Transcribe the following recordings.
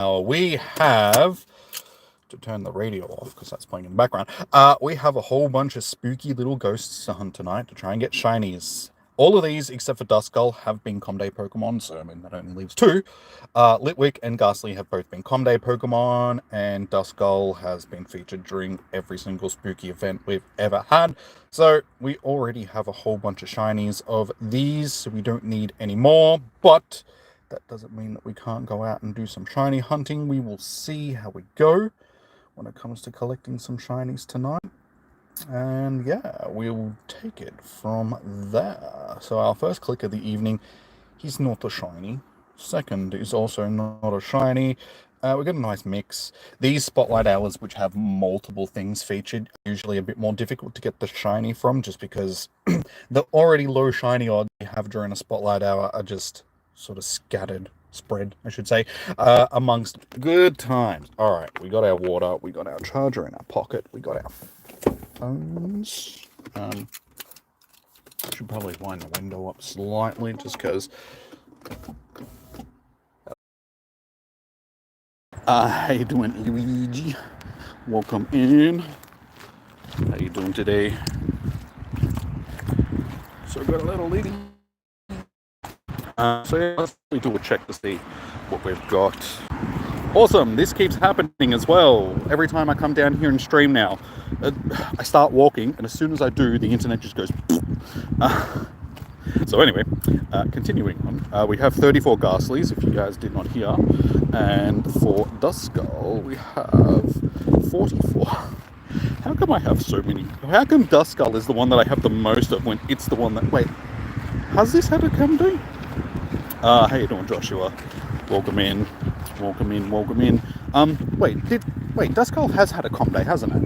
We have to turn the radio off because that's playing in the background. We have a whole bunch of spooky little ghosts to hunt tonight to try and get shinies. All of these, except for Duskull, have been Comday Pokemon, so I mean that only leaves two. Litwick and Gastly have both been Comday Pokemon, and Duskull has been featured during every single spooky event we've ever had. So we already have a whole bunch of shinies of these, so we don't need any more, but that doesn't mean that we can't go out and do some shiny hunting. We will see how we go when it comes to collecting some shinies tonight. And yeah, we'll take it from there. So our first click of the evening, he's not a shiny. Second is also not a shiny. We got a nice mix. These spotlight hours, which have multiple things featured, are usually a bit more difficult to get the shiny from, just because the already low shiny odds you have during a spotlight hour are just sort of spread, I should say, amongst good times. All right, we got our water, we got our charger in our pocket, we got our phones. Should probably wind the window up slightly, just because. How you doing, Luigi? Welcome in. How you doing today? So we got a little lady. So yeah, let's do a check to see what we've got. Awesome, this keeps happening as well. Every time I come down here and stream now, I start walking, and as soon as I do, the internet just goes. So anyway, continuing on, we have 34 Gastlys, if you guys did not hear, and for Duskull, we have 44. How come I have so many? How come Duskull is the one that I have the most of when it's the one that... Wait, has this had a Comday? How you doing, Joshua? Welcome in. Welcome in, welcome in. Wait, Duskull has had a Comday, hasn't it?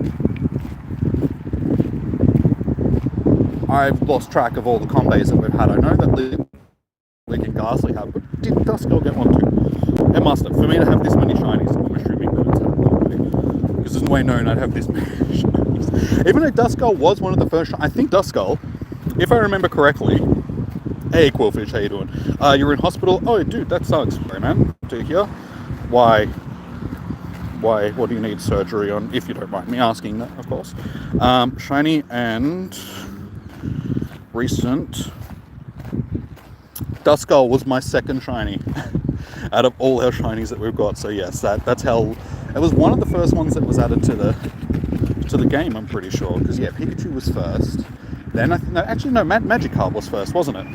I've lost track of all the Comdays that we've had. I know that Litwick and Gastly have, but did Duskull get one too? It must have. For me to have this many shinies, I'm assuming that it's had a Comday. Because there's no way known I'd have this many shinies. Even though Duskull was one of the first, I think Duskull, if I remember correctly. Hey, Quillfish, how you doing? You're in hospital? Oh, dude, that sucks. Sorry, man. To hear. Why? What do you need surgery on? If you don't mind me asking that, of course. Shiny and recent. Duskull was my second shiny out of all our shinies that we've got. So yes, that's how. It was one of the first ones that was added to the game. I'm pretty sure, because yeah, Pikachu was first. Then Magikarp was first, wasn't it?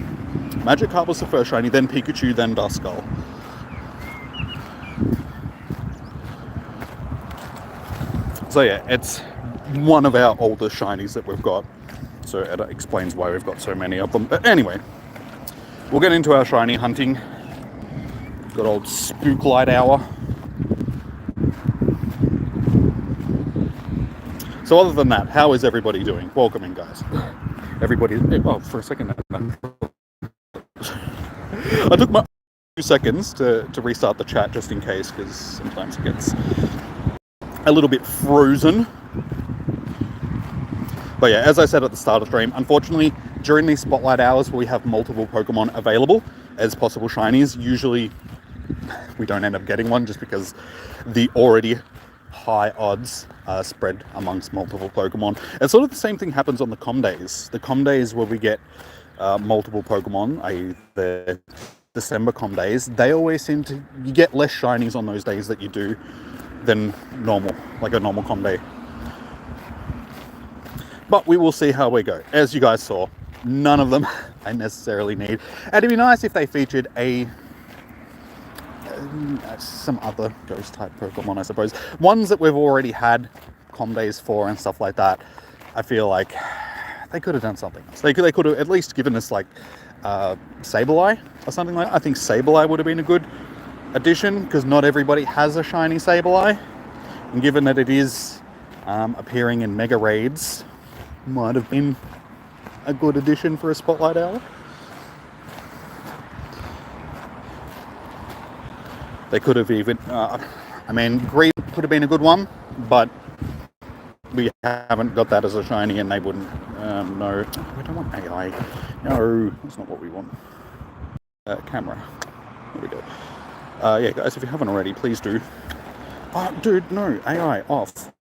Magikarp was the first shiny, then Pikachu, then Duskull. So yeah, it's one of our oldest shinies that we've got. So it explains why we've got so many of them. But anyway, we'll get into our shiny hunting. Good old Spooklight hour. So other than that, how is everybody doing? Welcome in, guys. Everybody... Oh, for a second... I took my 2 seconds to restart the chat just in case, because sometimes it gets a little bit frozen. But yeah, as I said at the start of the stream, unfortunately, during these spotlight hours where we have multiple Pokemon available as possible shinies, usually we don't end up getting one just because the already high odds are spread amongst multiple Pokemon. And sort of the same thing happens on the Comdays. The Comdays where we get multiple Pokemon, i.e. the December Comdays, they always seem to... You get less shinies on those days that you do than normal, like a normal Comday. But we will see how we go. As you guys saw, none of them I necessarily need. And it'd be nice if they featured some other ghost type Pokemon, I suppose. Ones that we've already had Comdays for and stuff like that. I feel like they could have done something else. They could have at least given us like Sableye or something like that. I think Sableye would have been a good addition, because not everybody has a shiny Sableye. And given that it is appearing in Mega Raids, might have been a good addition for a spotlight hour. They could have even, Greed could have been a good one, but we haven't got that as a shiny, and they wouldn't. No, we don't want AI. No, that's not what we want. Camera. There we go. Yeah, guys, if you haven't already, please do. Oh, dude, no, AI, off.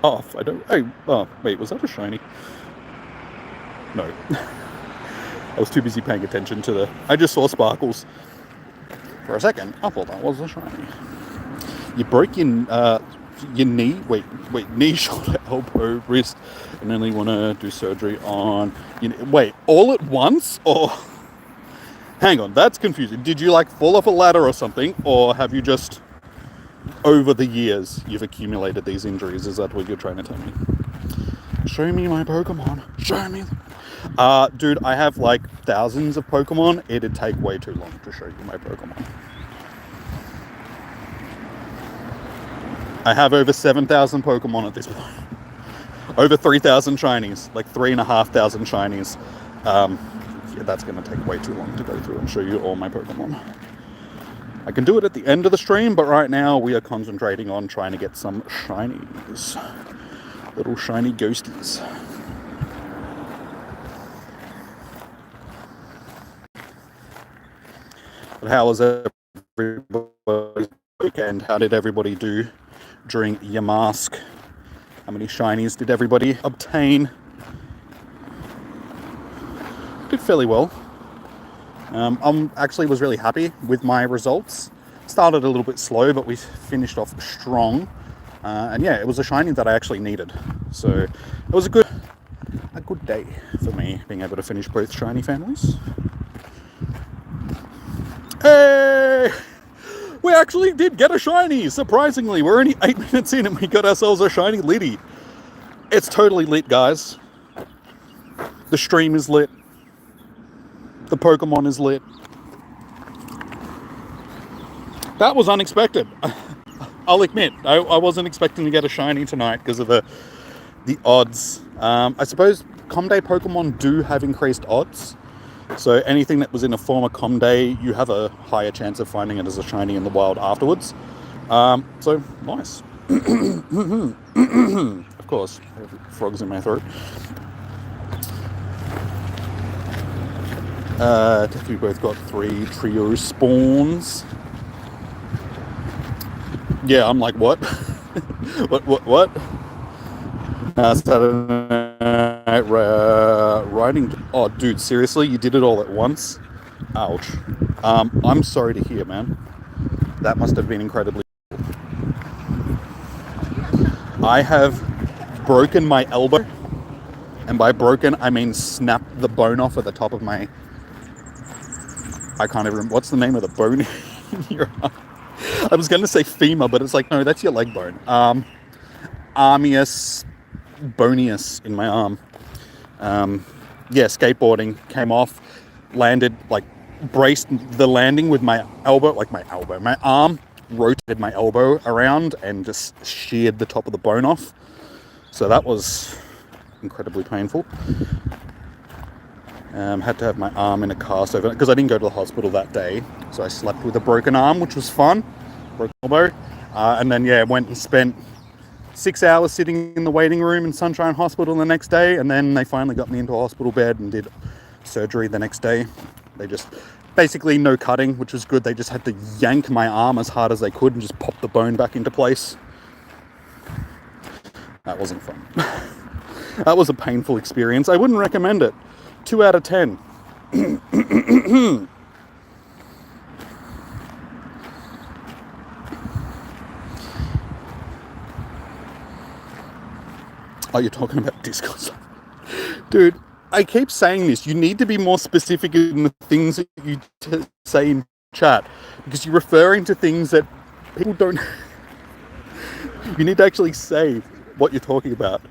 Off, I don't, oh, wait, was that a shiny? No. I was too busy paying attention to the, I just saw sparkles. For a second, I thought that was a shiny. You broke your knee, knee, shoulder, elbow, wrist, and only want to do surgery on, wait, all at once? Or, hang on, that's confusing. Did you like fall off a ladder or something? Or have you just, over the years, you've accumulated these injuries? Is that what you're trying to tell me? Show me my Pokemon. Show me them. Dude, I have like thousands of Pokemon. It'd take way too long to show you my Pokemon. I have over 7,000 Pokemon at this point. Over 3,000 shinies, like 3,500 shinies. Yeah, that's going to take way too long to go through and show you all my Pokemon. I can do it at the end of the stream, but right now we are concentrating on trying to get some shinies. Little shiny ghosties. But how was everybody's weekend? How did everybody do during your mask? How many shinies did everybody obtain? Did fairly well. I actually was really happy with my results. Started a little bit slow, but we finished off strong. And yeah, it was a shiny that I actually needed. So it was a good day for me, being able to finish both shiny families. Hey! We actually did get a shiny, surprisingly. We're only 8 minutes in and we got ourselves a shiny Liddy. It's totally lit, guys. The stream is lit. The Pokemon is lit. That was unexpected. I'll admit, I wasn't expecting to get a shiny tonight because of the odds. I suppose Comday Pokemon do have increased odds. So anything that was in a former Comday, you have a higher chance of finding it as a shiny in the wild afterwards. So, nice. Of course, frogs in my throat. We both got 3 trio spawns. Yeah, I'm like, what? what? Saturday night riding. Oh, dude, seriously? You did it all at once? Ouch. I'm sorry to hear, man. That must have been incredibly... I have broken my elbow. And by broken, I mean snapped the bone off at the top of my... I can't even remember. What's the name of the bone in your arm? I was going to say femur, but it's like, no, that's your leg bone. Armius bonius in my arm. Yeah, skateboarding, came off, landed, like, braced the landing with my elbow, my arm rotated my elbow around and just sheared the top of the bone off. So that was incredibly painful. Had to have my arm in a cast over because I didn't go to the hospital that day. So I slept with a broken arm, which was fun. Broken elbow. And then, yeah, went and spent 6 hours sitting in the waiting room in Sunshine Hospital the next day. And then they finally got me into a hospital bed and did surgery the next day. They just, basically no cutting, which was good. They just had to yank my arm as hard as they could and just pop the bone back into place. That wasn't fun. That was a painful experience. I wouldn't recommend it. 2 out of 10. Oh, you're talking about Discord. Dude, I keep saying this. You need to be more specific in the things that you say in chat. Because you're referring to things that people don't... You need to actually say what you're talking about.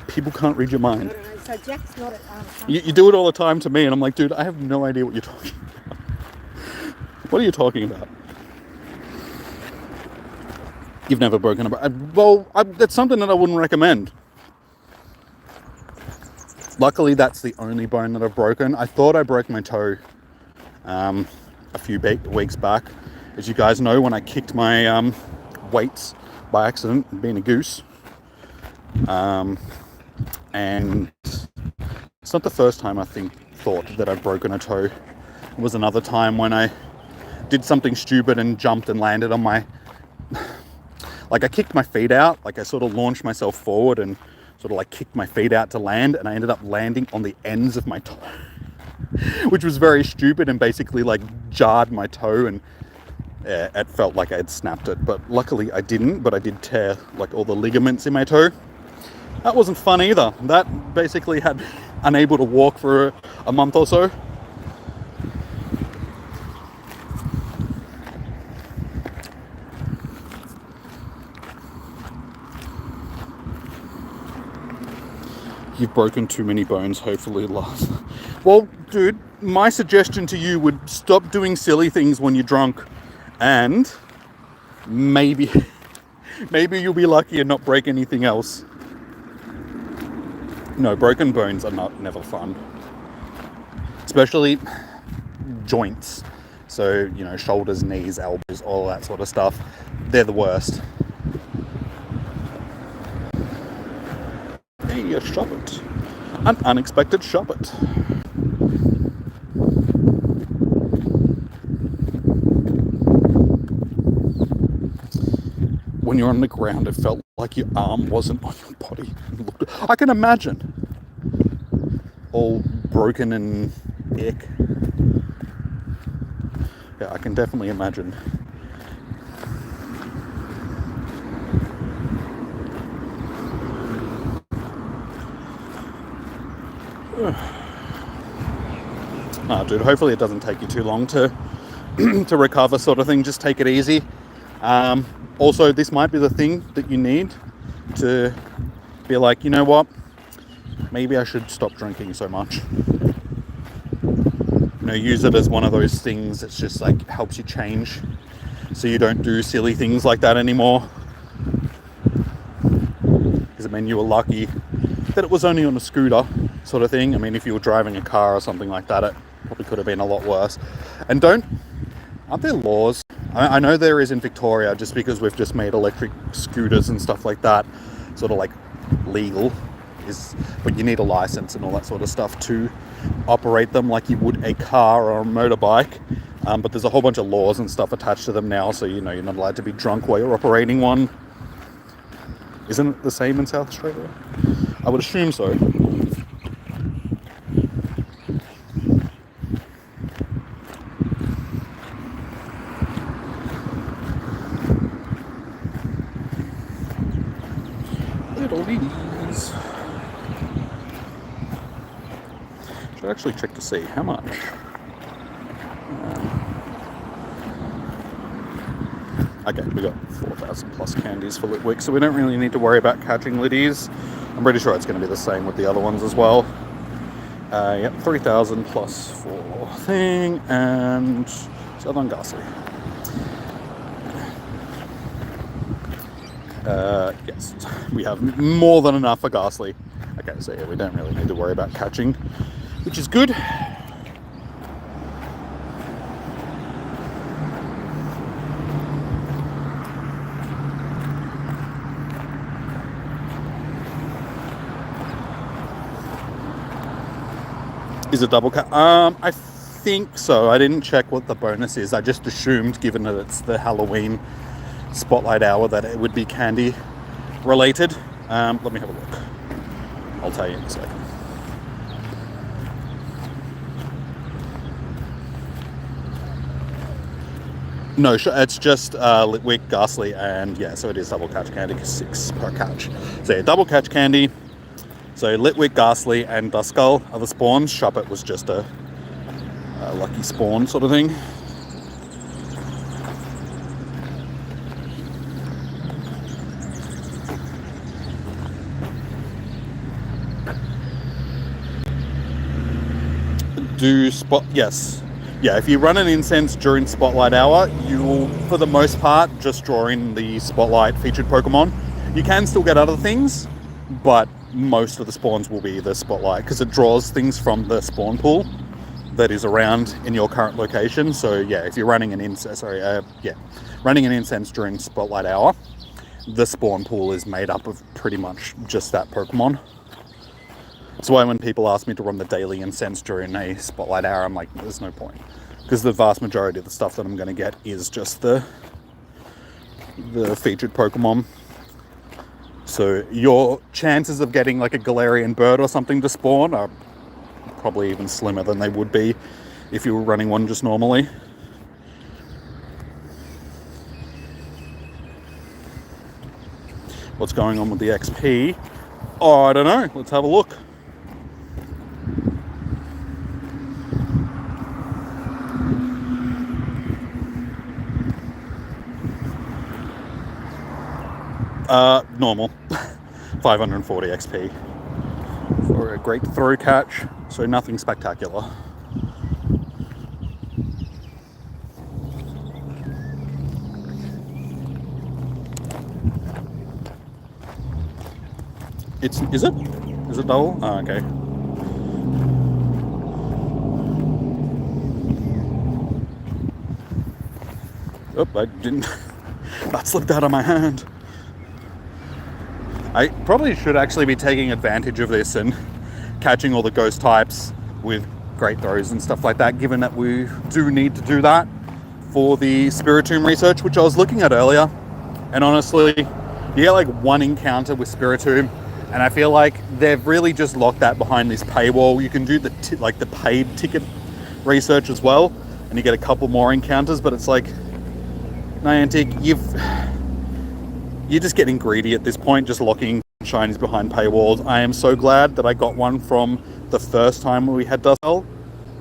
People can't read your mind. So Jack's not at you do it all the time to me, and I'm like, dude, I have no idea what you're talking about. What are you talking about? You've never broken a bone. Well, that's something that I wouldn't recommend. Luckily, that's the only bone that I've broken. I thought I broke my toe a few weeks back. As you guys know, when I kicked my weights by accident, being a goose. And it's not the first time I thought that I've broken a toe. was another time when I did something stupid and jumped and landed on my... Like, I kicked my feet out. Like, I sort of launched myself forward and sort of like kicked my feet out to land, and I ended up landing on the ends of my toe, which was very stupid and basically like jarred my toe, and it felt like I had snapped it. But luckily I didn't, but I did tear like all the ligaments in my toe. That wasn't fun either. That basically had me unable to walk for a month or so. You've broken too many bones, hopefully last. Well, dude, my suggestion to you would stop doing silly things when you're drunk, and maybe you'll be lucky and not break anything else. No, broken bones are never fun. Especially joints. So, you know, shoulders, knees, elbows, all that sort of stuff. They're the worst. Hey, a shoppet. An unexpected shoppet. When you're on the ground, it felt like your arm wasn't on your body. I can imagine. All broken and ick. Yeah, I can definitely imagine. Oh, dude, hopefully it doesn't take you too long to to recover, sort of thing. Just take it easy. Also, this might be the thing that you need to be like, you know what? Maybe I should stop drinking so much. You know, use it as one of those things that's just like helps you change, so you don't do silly things like that anymore. Because I mean, you were lucky that it was only on a scooter, sort of thing. I mean, if you were driving a car or something like that, it probably could have been a lot worse. And aren't there laws? I know there is in Victoria, just because we've just made electric scooters and stuff like that sort of like legal, but you need a license and all that sort of stuff to operate them like you would a car or a motorbike. But there's a whole bunch of laws and stuff attached to them now, so you know you're not allowed to be drunk while you're operating one. Isn't it the same in South Australia? I would assume so. Should actually check to see how much. Okay, we got 4,000 plus candies for Litwick, so we don't really need to worry about catching Liddies. I'm pretty sure it's going to be the same with the other ones as well. Yep, 3,000 plus for thing, and Southern Gastly. Yes, we have more than enough for Gastly. Okay, so yeah, we don't really need to worry about catching, which is good. Is it double cat? I think so. I didn't check what the bonus is. I just assumed, given that it's the Halloween spotlight hour, that it would be candy related. Let me have a look. I'll tell you in a second. No, it's just Litwick, Gastly, and yeah, so it is double catch candy, 6 per catch. So yeah, double catch candy. So Litwick, Gastly, and Duskull are the spawns. Shuppet was just a lucky spawn sort of thing. Yes. Yeah, if you run an incense during Spotlight Hour, you will, for the most part, just draw in the Spotlight featured Pokemon. You can still get other things, but most of the spawns will be the Spotlight, because it draws things from the spawn pool that is around in your current location. So yeah, if you're running an incense, running an incense during Spotlight Hour, the spawn pool is made up of pretty much just that Pokemon. That's why when people ask me to run the daily incense during a Spotlight Hour, I'm like, there's no point. because the vast majority of the stuff that I'm going to get is just the featured Pokemon. So your chances of getting like a Galarian bird or something to spawn are probably even slimmer than they would be if you were running one just normally. What's going on with the XP? Oh, I don't know. Let's have a look. Normal. 540 XP for a great throw catch, so nothing spectacular. Is it double? Oh, okay. Oh, I didn't. That slipped out of my hand. I probably should actually be taking advantage of this and catching all the ghost types with great throws and stuff like that, given that we do need to do that for the Spiritomb research, which I was looking at earlier. And honestly, you get like one encounter with Spiritomb, and I feel like they've really just locked that behind this paywall. You can do the paid ticket research as well, and you get a couple more encounters, but it's like, Niantic, you're just getting greedy at this point, just locking shinies behind paywalls. I am so glad that I got one from the first time we had Duskull.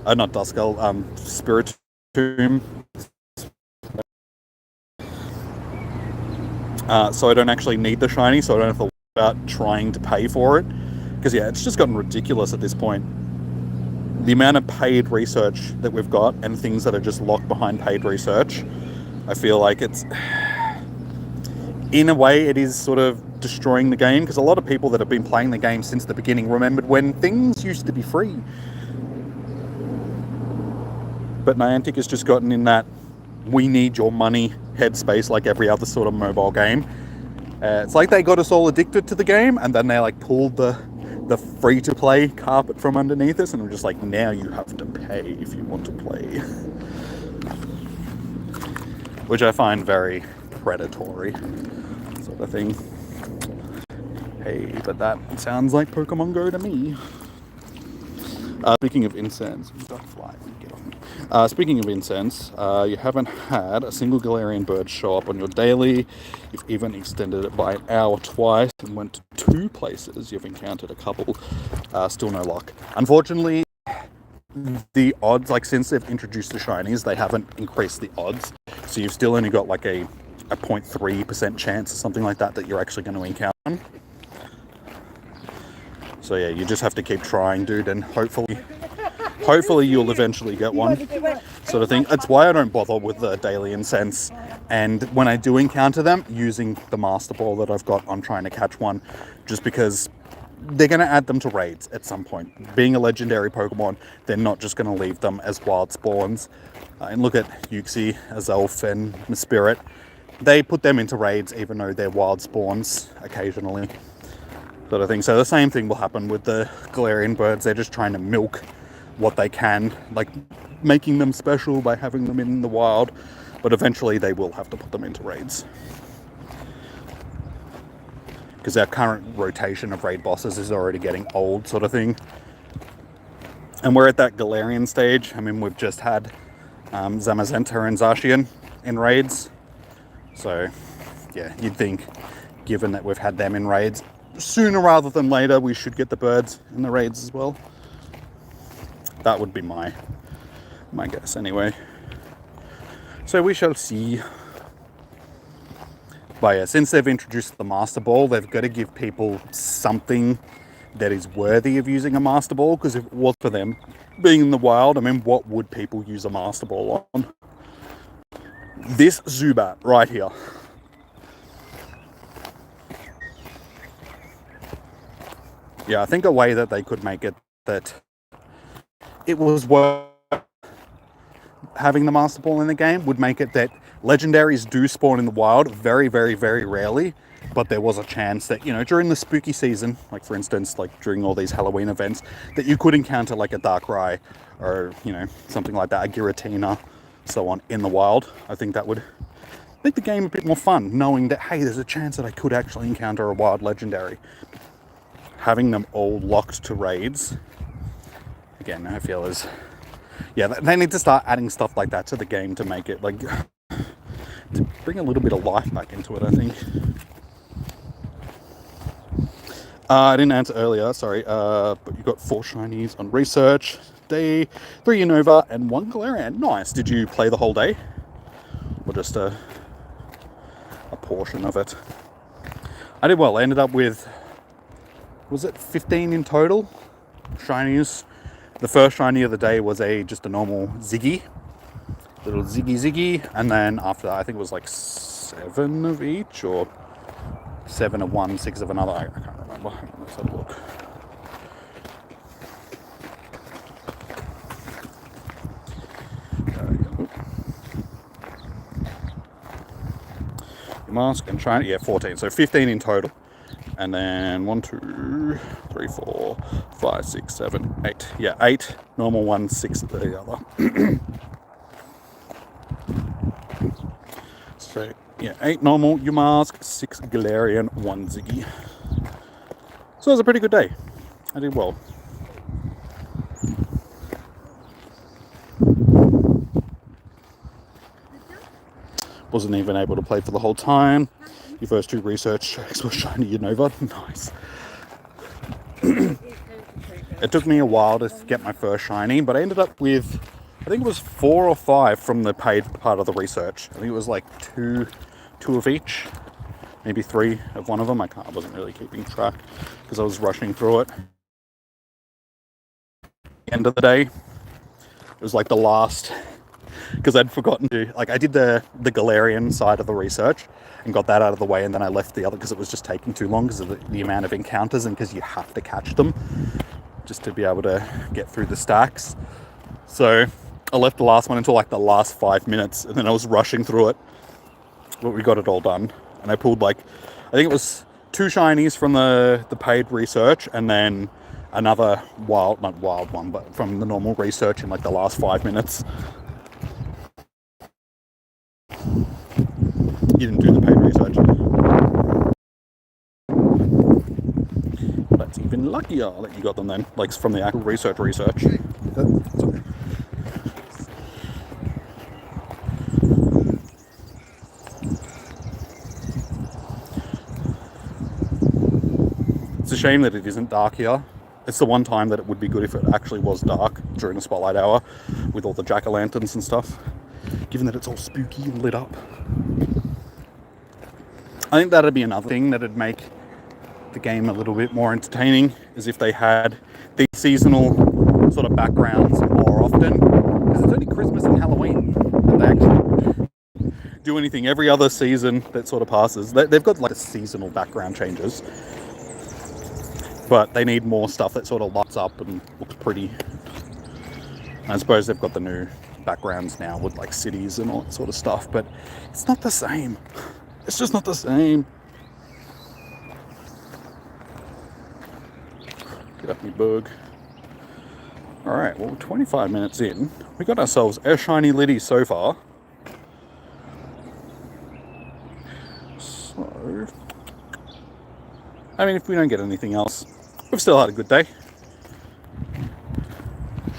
Not Duskull, Spiritomb. So I don't actually need the shiny, so I don't have to worry about trying to pay for it. Because yeah, it's just gotten ridiculous at this point. The amount of paid research that we've got and things that are just locked behind paid research, I feel like it's... in a way, it is sort of destroying the game, because a lot of people that have been playing the game since the beginning remembered when things used to be free. But Niantic has just gotten in that we need your money headspace like every other sort of mobile game. It's like they got us all addicted to the game, and then they like pulled the free-to-play carpet from underneath us, and we're just like, now you have to pay if you want to play. Which I find very predatory sort of thing. Hey, but that sounds like Pokemon Go to me. Speaking of incense, speaking of incense, you haven't had a single Galarian bird show up on your daily. You've even extended it by an hour twice and went to 2 places. You've encountered a couple. Still no luck. Unfortunately, the odds, like since they've introduced the shinies, they haven't increased the odds. So you've still only got like a 0.3% chance or something like that you're actually going to encounter one. So yeah, you just have to keep trying, dude, and hopefully you'll eventually get one, sort of thing. That's why I don't bother with the daily incense, and when I do encounter them, using the Master Ball that I've got, I'm trying to catch one, just because they're going to add them to raids at some point. Being a legendary Pokemon, they're not just going to leave them as wild spawns. And look at Uxie, Azelf, and Spirit. They put them into raids even though they're wild spawns occasionally, sort of thing. So the same thing will happen with the Galarian birds. They're just trying to milk what they can, like making them special by having them in the wild, but eventually they will have to put them into raids. Because our current rotation of raid bosses is already getting old, sort of thing. And we're at that Galarian stage. I mean, we've just had Zamazenta and Zacian in raids. So, yeah, you'd think, given that we've had them in raids, sooner rather than later, we should get the birds in the raids as well. That would be my guess, anyway. So we shall see. But yeah, since they've introduced the Master Ball, they've got to give people something that is worthy of using a Master Ball, because if it was for them being in the wild, I mean, what would people use a Master Ball on? This Zubat right here. Yeah, I think a way that they could make it that it was worth having the Master Ball in the game would make it that Legendaries do spawn in the wild very, very, very rarely, but there was a chance that, you know, during the spooky season, like for instance, like during all these Halloween events, that you could encounter like a Darkrai or, you know, something like that, a Giratina, so on, in the wild. I think that would make the game a bit more fun, knowing that, hey, there's a chance that I could actually encounter a wild legendary. Having them all locked to raids, again, I feel is, yeah, they need to start adding stuff like that to the game to make it, like, to bring a little bit of life back into it, I think. I didn't answer earlier, sorry, but you got 4 shinies on research day, 3 Unova, and 1 Galarian. Nice. Did you play the whole day? Or just a portion of it? I did well. I ended up with, was it 15 in total? Shinies. The first shiny of the day was just a normal Ziggy. Little Ziggy. And then after that, I think it was like 7 of each, or 7 of one, 6 of another. I can't remember. Let's have a look. Mask and shiny, yeah, 14. So 15 in total. And then 1, 2, 3, 4, 5, 6, 7, 8. Yeah, 8 normal ones, 6 of the other. So yeah, 8 normal Mask, 6 Galarian, 1 Ziggy. So it was a pretty good day. I did well. Wasn't even able to play for the whole time. Your first 2 research checks were shiny Unova. Nice. It took me a while to get my first shiny, but I ended up with, I think it was 4 or 5 from the paid part of the research. I think it was like 2 of each, maybe 3 of one of them. I wasn't really keeping track because I was rushing through it. End of the day, it was like the last, because I'd forgotten to, like, I did the Galarian side of the research and got that out of the way, and then I left the other because it was just taking too long because of the amount of encounters and because you have to catch them just to be able to get through the stacks. So I left the last one until like the last 5 minutes, and then I was rushing through it, but we got it all done. And I pulled, like, I think it was 2 shinies from the paid research, and then another not wild one, but from the normal research in like the last 5 minutes. You didn't do the paid research. That's even luckier that you got them then, like from the actual research. Sorry. It's a shame that it isn't dark here. It's the one time that it would be good if it actually was dark during the spotlight hour with all the jack-o'-lanterns and stuff, given that it's all spooky and lit up. I think that'd be another thing that'd make the game a little bit more entertaining, is if they had these seasonal sort of backgrounds more often, because it's only Christmas and Halloween that they actually do anything. Every other season that sort of passes, they've got like the seasonal background changes, but they need more stuff that sort of lights up and looks pretty. I suppose they've got the new backgrounds now with like cities and all that sort of stuff, but it's not the same. It's just not the same. Get up me bug. Alright, well, 25 minutes in. We got ourselves a shiny Liddy so far. So, I mean, if we don't get anything else, we've still had a good day.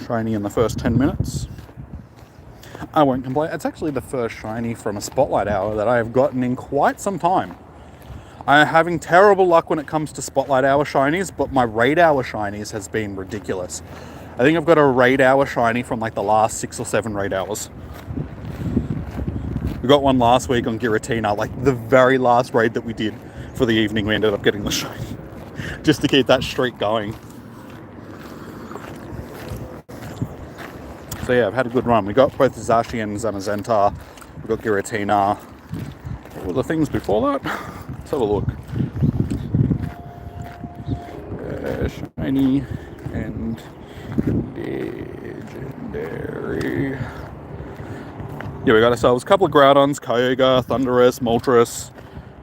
Shiny in the first 10 minutes. I won't complain. It's actually the first shiny from a spotlight hour that I have gotten in quite some time. I'm having terrible luck when it comes to spotlight hour shinies, but my raid hour shinies has been ridiculous. I think I've got a raid hour shiny from like the last 6 or 7 raid hours. We got one last week on Giratina, like the very last raid that we did for the evening. We ended up getting the shiny just to keep that streak going. So yeah, I've had a good run. We got both Zashi and Zamazenta. We got Giratina. What were the things before that? Let's have a look. Shiny and legendary. Yeah, we got ourselves a couple of Groudons, Kyogre, Thundurus, Moltres,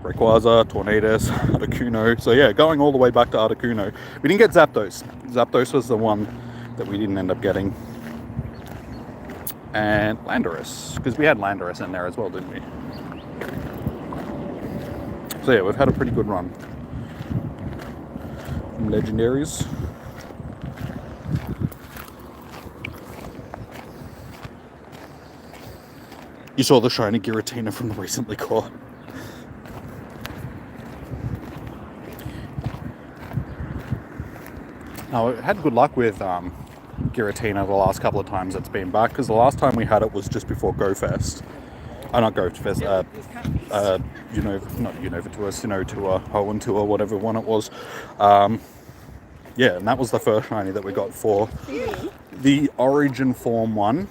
Rayquaza, Tornadus, Articuno. So yeah, going all the way back to Articuno. We didn't get Zapdos. Zapdos was the one that we didn't end up getting. and Landorus, because we had Landorus in there as well, didn't we? So yeah, we've had a pretty good run from Legendaries. You saw the shiny Giratina from the recently caught. Now, I had good luck with Giratina the last couple of times it's been back, because the last time we had it was just before GoFest. Not GoFest, not Unova Tour, Sinnoh Tour, Hoenn Tour, whatever one it was. Yeah, and that was the first shiny that we got for the Origin Form 1,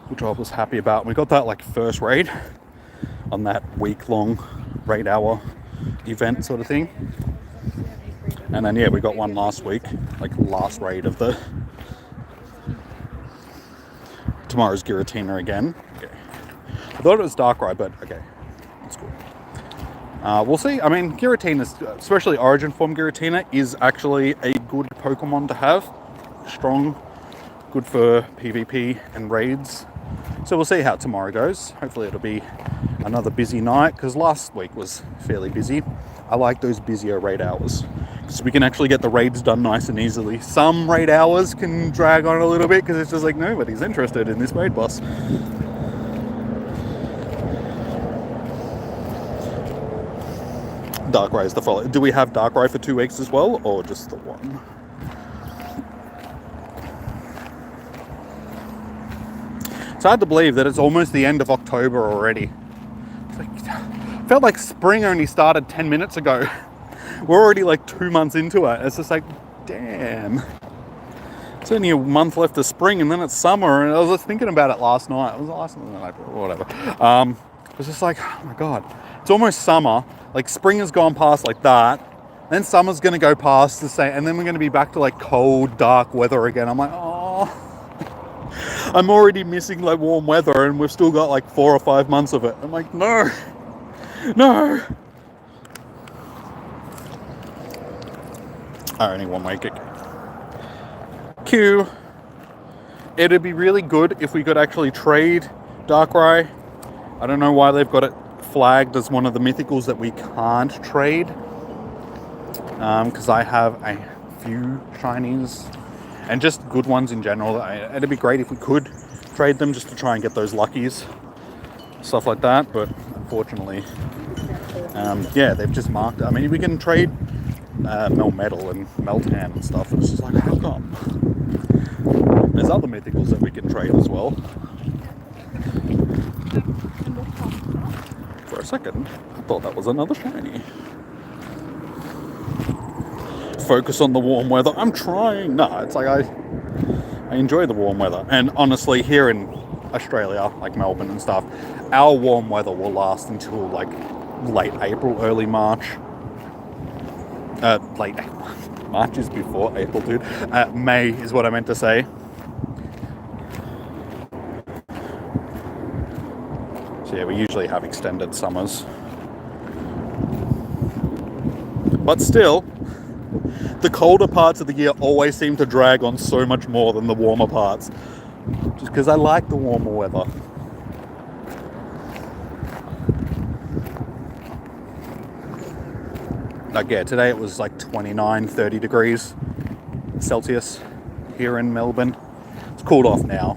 which I was happy about. We got that like first raid on that week-long raid hour event sort of thing. And then yeah, we got one last week, like last raid of the tomorrow's Giratina again. Okay. I thought it was Darkrai, but okay, that's cool. We'll see. I mean, Giratina, especially Origin Form Giratina, is actually a good Pokemon to have. Strong, good for PvP and raids. So we'll see how tomorrow goes. Hopefully it'll be another busy night, because last week was fairly busy. I like those busier raid hours, so we can actually get the raids done nice and easily. Some raid hours can drag on a little bit, because it's just like nobody's interested in this raid boss. Darkrai is the follow. Do we have Darkrai for 2 weeks as well, or just the one? It's hard to believe that it's almost the end of October already. It's like, felt like spring only started 10 minutes ago. We're already like 2 months into it. It's just like, damn. It's only a month left of spring, and then it's summer. And I was just thinking about it last night. It was last night, whatever. It was just like, oh my god, it's almost summer. Like spring has gone past like that. Then summer's gonna go past the same, and then we're gonna be back to like cold, dark weather again. I'm like, oh, I'm already missing like warm weather, and we've still got like 4 or 5 months of it. I'm like, no. Only one way kick. Q. It'd be really good if we could actually trade Darkrai. I don't know why they've got it flagged as one of the mythicals that we can't trade. Because I have a few shinies and just good ones in general. It'd be great if we could trade them just to try and get those luckies, stuff like that. But unfortunately, yeah, they've just marked. I mean, we can trade Melmetal and Meltan and stuff. It's just like, how come? There's other mythicals that we can trade as well. For a second, I thought that was another shiny. Focus on the warm weather. I'm trying. No, it's like I enjoy the warm weather. And honestly, here in Australia, like Melbourne and stuff, our warm weather will last until like late April, early March. Late April. March is before April, dude. May is what I meant to say. So yeah, we usually have extended summers. But still, the colder parts of the year always seem to drag on so much more than the warmer parts. Just because I like the warmer weather. Like yeah, today it was like 29, 30 degrees Celsius here in Melbourne. It's cooled off now,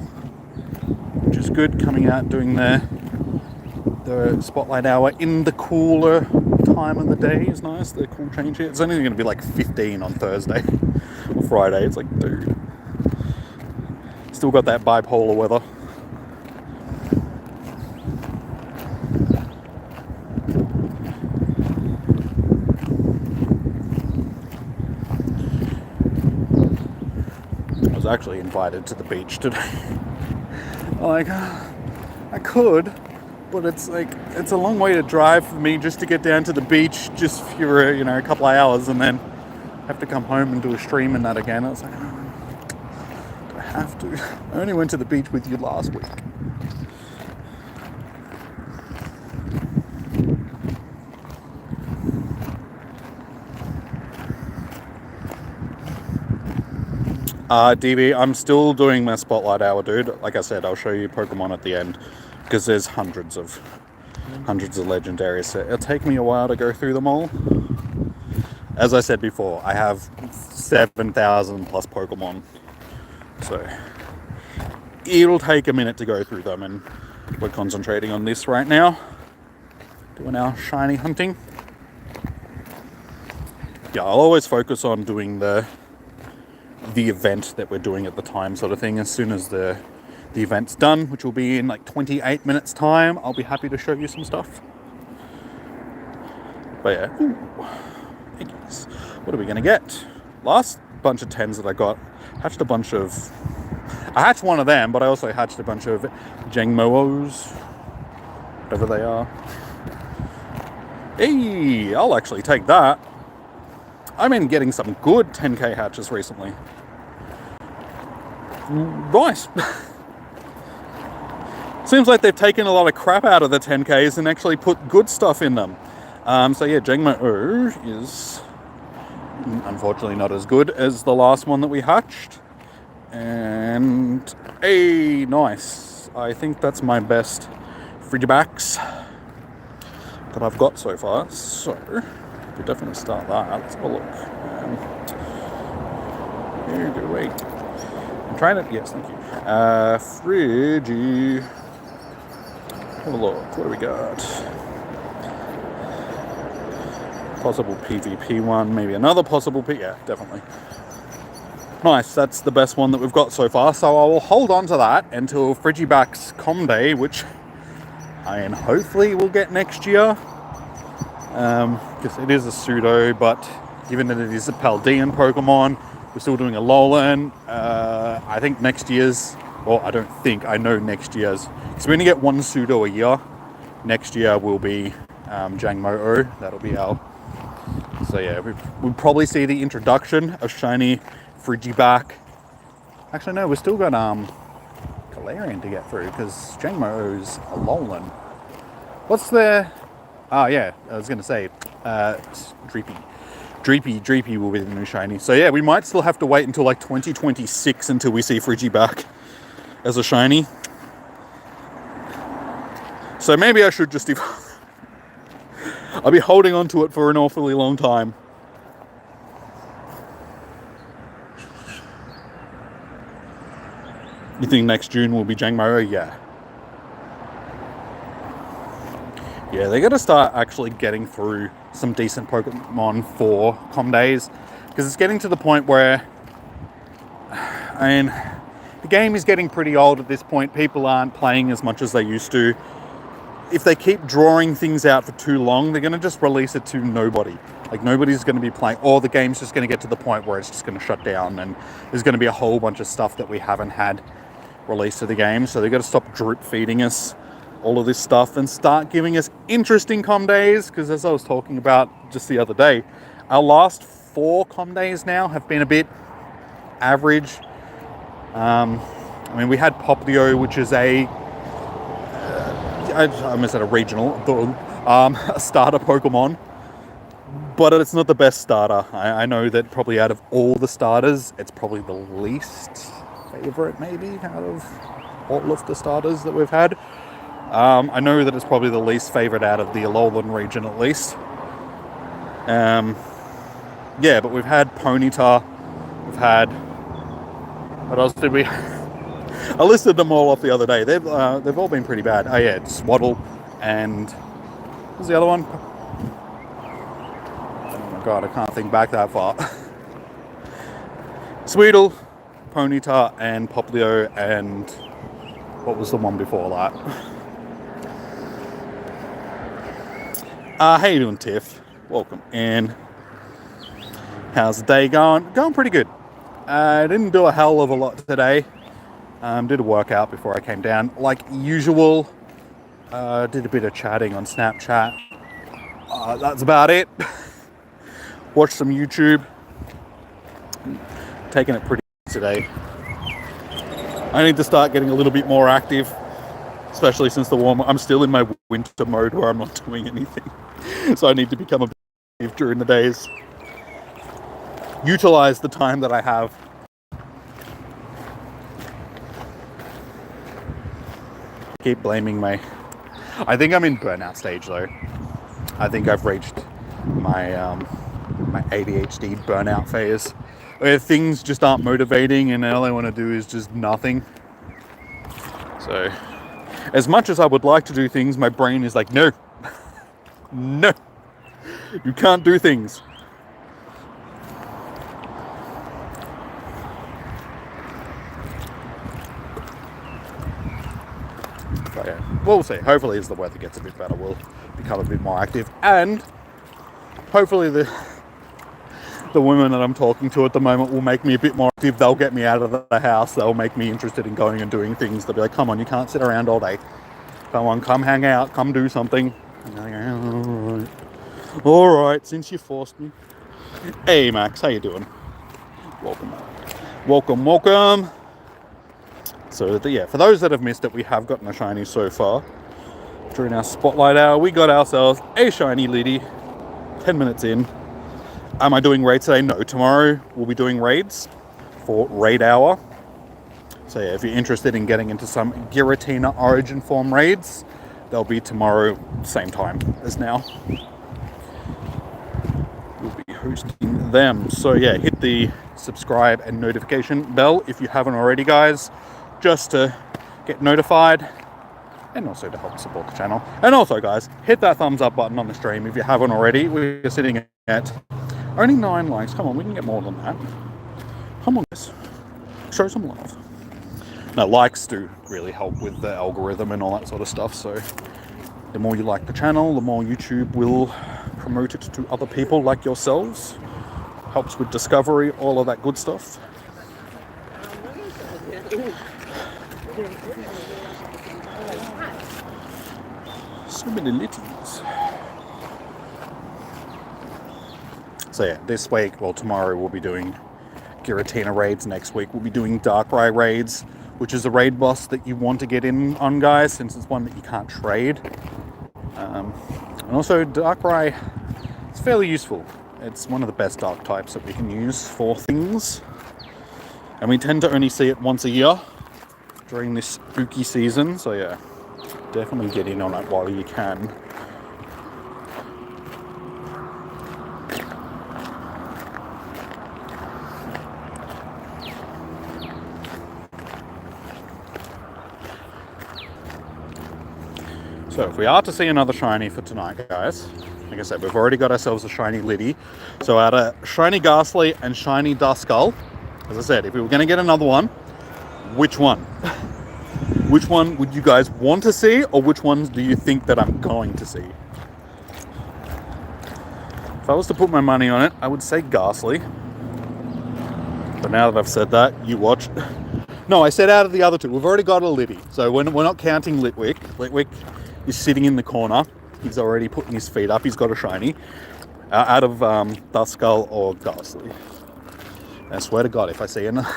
which is good, coming out doing the spotlight hour in the cooler time of the day is nice. The cool change here. It's only going to be like 15 on Thursday or Friday. It's like, dude, still got that bipolar weather. I was actually invited to the beach today. Like, I could, but it's like, it's a long way to drive for me just to get down to the beach just for, you know, a couple of hours, and then have to come home and do a stream and that again. I was like, oh, do I have to? I only went to the beach with you last week. DB, I'm still doing my spotlight hour, dude. Like I said, I'll show you Pokemon at the end because there's hundreds of legendaries. So it'll take me a while to go through them all. As I said before, I have 7,000 plus Pokemon, so it'll take a minute to go through them, and we're concentrating on this right now, doing our shiny hunting. Yeah, I'll always focus on doing the event that we're doing at the time, sort of thing. As soon as the event's done, which will be in like 28 minutes time, I'll be happy to show you some stuff. But yeah, Iggy's. What are we gonna get? Last bunch of 10s that I got, hatched a bunch of, I hatched one of them, but I also hatched a bunch of Jangmo-Os, whatever they are. Hey, I'll actually take that. I've been getting some good 10k hatches recently. Nice. Seems like they've taken a lot of crap out of the 10ks and actually put good stuff in them. So yeah, Jangmo-O is unfortunately not as good as the last one that we hatched. And hey, nice. I think that's my best Frigibacks that I've got so far. So we'll definitely start that. Let's have a look. Here, go away. I'm trying to, yes, thank you. Friggy. Have a look. What do we got? Possible PvP one, maybe another possible yeah, definitely. Nice, that's the best one that we've got so far, so I will hold on to that until Frigiback's Com Day, which I hopefully will get next year. Because it is a pseudo, but given that it is a Paldean Pokemon, we're still doing a Alolan. I think next year's, well, I don't think, I know next year's, because we only get one pseudo a year. Next year will be Jangmo-O, that'll be our, so yeah, we'll probably see the introduction of shiny Frigiback. Actually, no, we've still got Galarian to get through, because Jangmo-O's Alolan. What's the, oh yeah, I was going to say, Dreepy will be the new shiny. So yeah, we might still have to wait until like 2026 until we see Frigiback as a shiny. So maybe I should just I'll be holding on to it for an awfully long time. You think next June will be Jangmo-O? Yeah. Yeah, they got to start actually getting through some decent Pokemon for Com Days, because it's getting to the point where, I mean, the game is getting pretty old at this point. People aren't playing as much as they used to. If they keep drawing things out for too long, they're going to just release it to nobody. Like, nobody's going to be playing, or the game's just going to get to the point where it's just going to shut down, and there's going to be a whole bunch of stuff that we haven't had released to the game. So they've got to stop drip feeding us all of this stuff and start giving us interesting Com Days, because as I was talking about just the other day, our last 4 Com Days now have been a bit average. I mean, we had Popplio, which is I almost said a regional, a starter Pokemon, but it's not the best starter. I know that probably out of all the starters, it's probably the least favorite, maybe, out of all of the starters that we've had. I know that it's probably the least favorite out of the Alolan region, at least. Yeah, but we've had Ponyta, we've had, what else did we? I listed them all off the other day. They've all been pretty bad. Oh yeah, Swaddle, and what was the other one? Oh my god, I can't think back that far. Sweedle, Ponyta, and Popplio, and what was the one before that? How you doing, Tiff? Welcome in. How's the day going? Going pretty good. I didn't do a hell of a lot today. Did a workout before I came down, like usual. Did a bit of chatting on Snapchat. That's about it. Watched some YouTube. Taking it pretty today. I need to start getting a little bit more active, especially since the warm. I'm still in my winter mode where I'm not doing anything, so I need to become a bit active during the days. Utilize the time that I have keep blaming my... I think I'm in burnout stage though. I think I've reached my my ADHD burnout phase, where things just aren't motivating and all I want to do is just nothing. So, as much as I would like to do things, my brain is like, no, no, you can't do things. But yeah, we'll see. Hopefully as the weather gets a bit better, we'll become a bit more active, and hopefully the women that I'm talking to at the moment will make me a bit more active. They'll get me out of the house. They'll make me interested in going and doing things. They'll be like, come on, you can't sit around all day. Come on, come hang out, come do something. And like, all right, since you forced me. Hey, Max, how you doing? Welcome. Welcome, welcome. So, yeah, for those that have missed it, we have gotten a shiny so far. During our spotlight hour, we got ourselves a shiny Liddy. 10 minutes in. Am I doing raids today? No. Tomorrow we'll be doing raids for raid hour. So yeah, if you're interested in getting into some Giratina origin form raids, they'll be tomorrow, same time as now. We'll be hosting them. So yeah, hit the subscribe and notification bell if you haven't already, guys, just to get notified and also to help support the channel. And also, guys, hit that thumbs up button on the stream if you haven't already. We're sitting at only 9 likes. Come on, we can get more than that. Come on, guys. Show some love. Now, likes do really help with the algorithm and all that sort of stuff. So the more you like the channel, the more YouTube will promote it to other people like yourselves. Helps with discovery, all of that good stuff. So many litties. So yeah, this week, well, tomorrow we'll be doing Giratina raids. Next week we'll be doing Darkrai raids, which is a raid boss that you want to get in on, guys, since it's one that you can't trade. And also Darkrai is fairly useful. It's one of the best dark types that we can use for things. And we tend to only see it once a year during this spooky season. So yeah, definitely get in on it while you can. So if we are to see another shiny for tonight, guys, like I said, we've already got ourselves a shiny Liddy. So out of shiny Gastly and shiny Duskull, as I said, if we were going to get another one, which one? Which one would you guys want to see, or which ones do you think that I'm going to see? If I was to put my money on it, I would say Gastly. But now that I've said that, you watch. No, I said out of the other two. We've already got a Liddy, so we're not counting Litwick. Litwick is sitting in the corner. He's already putting his feet up. He's got a shiny. Out of Duskull or Gastly. I swear to God, if I see another...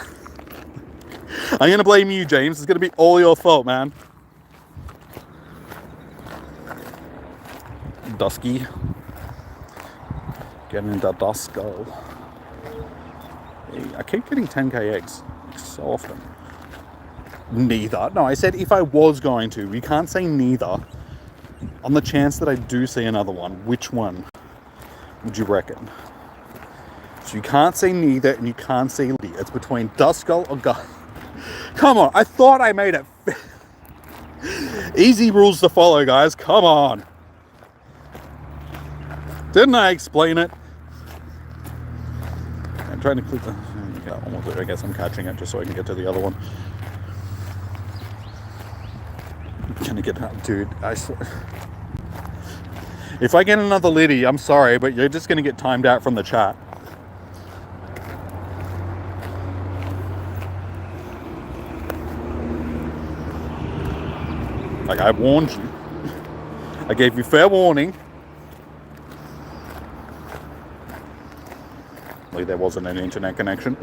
I'm going to blame you, James. It's going to be all your fault, man. Dusky. Getting into Duskull. Hey, I keep getting 10k eggs so often. Neither. No, I said if I was going to. You can't say neither. On the chance that I do see another one, which one would you reckon? So you can't say neither and you can't say Liddy. It's between Duskull or Gastly. Come on, I thought I made it. Easy rules to follow, guys. Come on. Didn't I explain it? I'm trying to click the... Yeah, I guess I'm catching it just so I can get to the other one. Can I get that? Dude, I swear. If I get another Liddy, I'm sorry, but you're just going to get timed out from the chat. Like, I warned you. I gave you fair warning. Like, there wasn't an internet connection.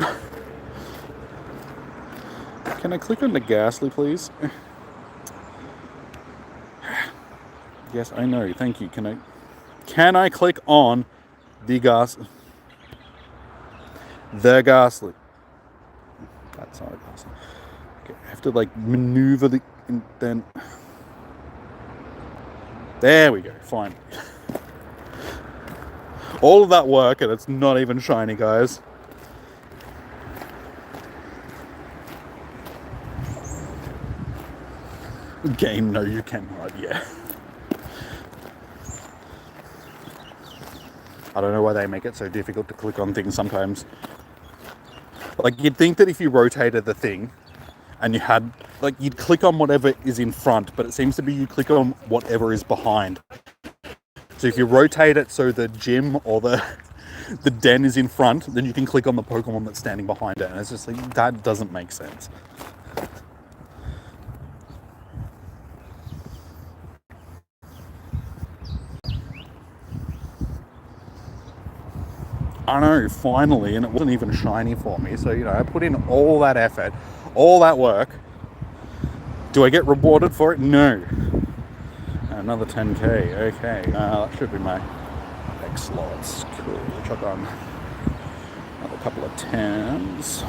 Can I click on the Gastly, please? Yes, I know. Thank you. Can I click on the Gastly? The Gastly. That's not a Gastly. Okay, I have to like maneuver the then. There we go, fine. All of that work and it's not even shiny, guys. Game, no you cannot, yeah. I don't know why they make it so difficult to click on things sometimes. Like, you'd think that if you rotated the thing and you had, like, you'd click on whatever is in front, but it seems to be you click on whatever is behind. So if you rotate it so the gym or the den is in front, then you can click on the Pokemon that's standing behind it. And it's just like, that doesn't make sense. I know, finally, and it wasn't even shiny for me. So, you know, I put in all that effort, all that work. Do I get rewarded for it? No. Another 10k, okay. That should be my X slots. Cool, chuck on another couple of 10s.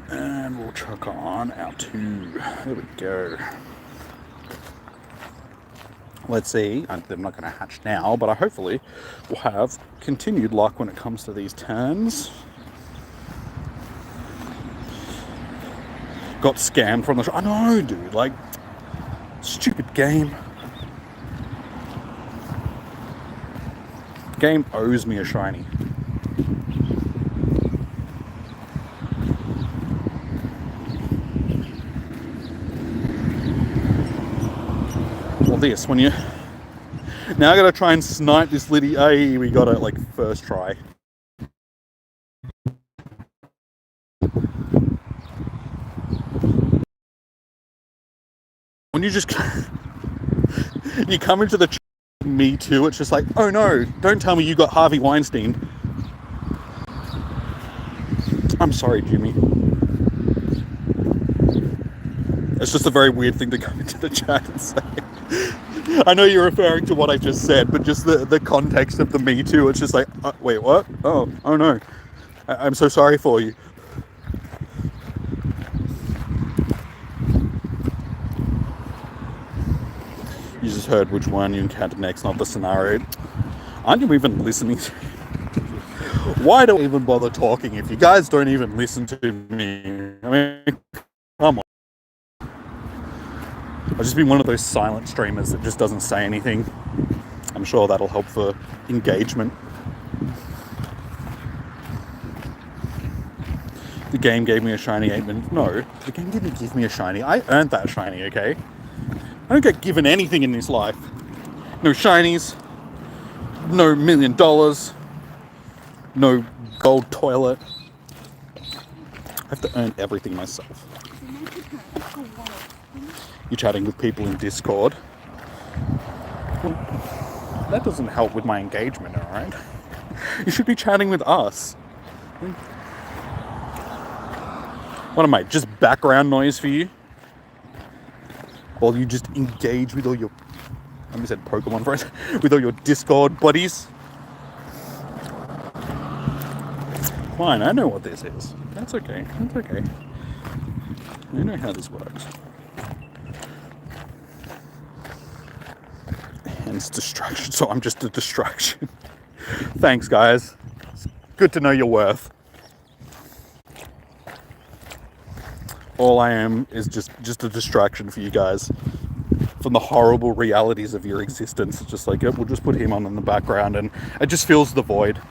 And we'll chuck on our 2. There we go. Let's see. I'm not going to hatch now, but I hopefully will have continued luck when it comes to these turns. Got scammed from the shop. I know, dude. Like, stupid game. Game owes me a shiny. This when you now I gotta try and snipe this Liddy. Hey, we got it like first try. When you just you come into the me too, it's just like, oh no, don't tell me you got Harvey Weinstein. I'm sorry, Jimmy. It's just a very weird thing to come into the chat and say. I know you're referring to what I just said, but just the context of the Me Too, it's just like, wait, what? Oh no. I'm so sorry for you. You just heard which one you encountered next, not the scenario. Aren't you even listening to Why do I even bother talking if you guys don't even listen to me? I mean, come on. I've just been one of those silent streamers that just doesn't say anything. I'm sure that'll help for engagement. The game gave me a shiny 8 minutes. No, the game didn't give me a shiny. I earned that shiny, okay? I don't get given anything in this life. No shinies. No $1 million. No gold toilet. I have to earn everything myself. You're chatting with people in Discord. Well, that doesn't help with my engagement, alright? You should be chatting with us. What am I, just background noise for you? While you just engage with all your, I almost said Pokemon friends, with all your Discord buddies? Fine, I know what this is. That's okay, that's okay. I know how this works. Hence distraction, so I'm just a distraction. Thanks, guys. It's good to know your worth. All I am is just a distraction for you guys from the horrible realities of your existence. It's just like, we'll just put him on in the background and it just fills the void.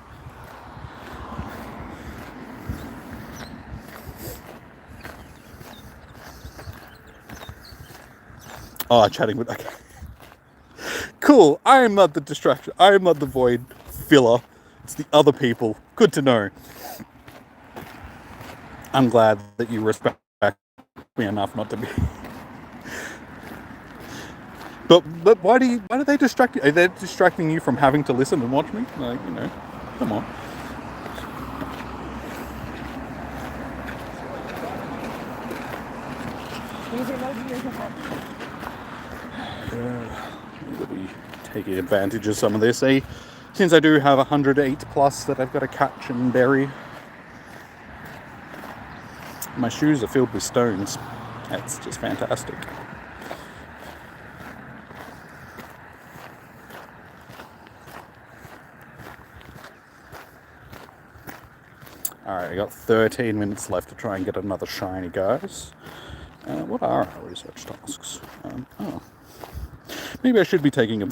Oh, chatting with, okay. Cool, I am not the distraction. I am not the void filler. It's the other people. Good to know. I'm glad that you respect me enough not to be. But why do they distract you? Are they distracting you from having to listen and watch me? Like, you know, come on. We'll be taking advantage of some of this. See, since I do have 108 plus that I've got to catch and bury. My shoes are filled with stones. That's just fantastic. Alright, I got 13 minutes left to try and get another shiny, guys. What are our research tasks? Oh. Maybe I should be taking a...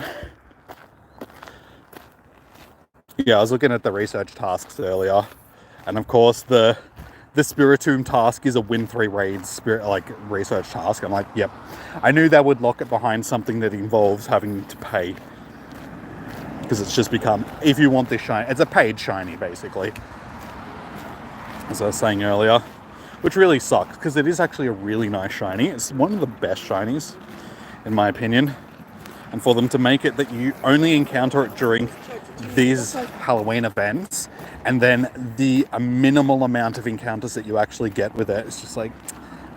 Yeah, I was looking at the research tasks earlier. And of course, the Spiritomb task is a win 3 raids research task. I'm like, yep. I knew that would lock it behind something that involves having to pay. Because it's just become, if you want this shiny, it's a paid shiny, basically. As I was saying earlier, which really sucks because it is actually a really nice shiny. It's one of the best shinies, in my opinion. And for them to make it that you only encounter it during these Halloween events, and then the minimal amount of encounters that you actually get with it, it's just like,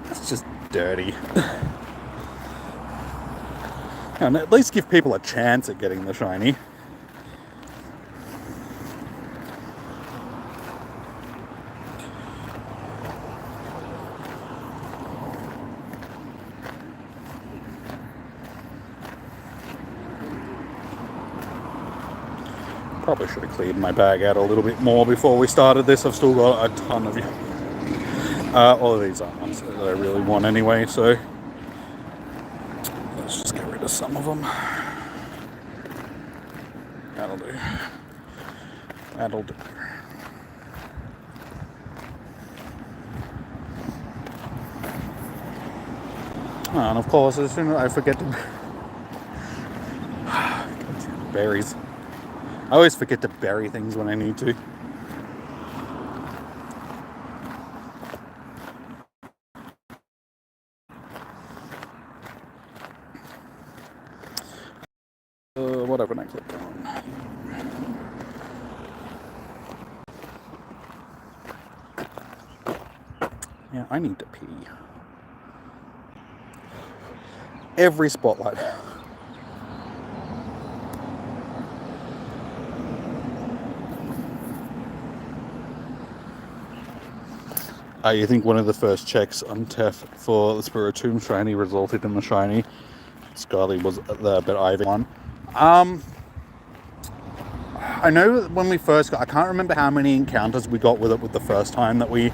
it's just dirty. And at least give people a chance at getting the shiny. Probably should have cleared my bag out a little bit more before we started this. I've still got a ton of all of these are ones that I really want anyway, so let's just get rid of some of them. That'll do. That'll do. Oh, and of course, as soon as I forget to... berries. I always forget to bury things when I need to. What haven't I clicked on? Yeah, I need to pee. Every spotlight. You think one of the first checks on TEF for the Spiritomb shiny resulted in the shiny. Gastly was the bit Iive one. I know when we first got, I can't remember how many encounters we got with it with the first time that we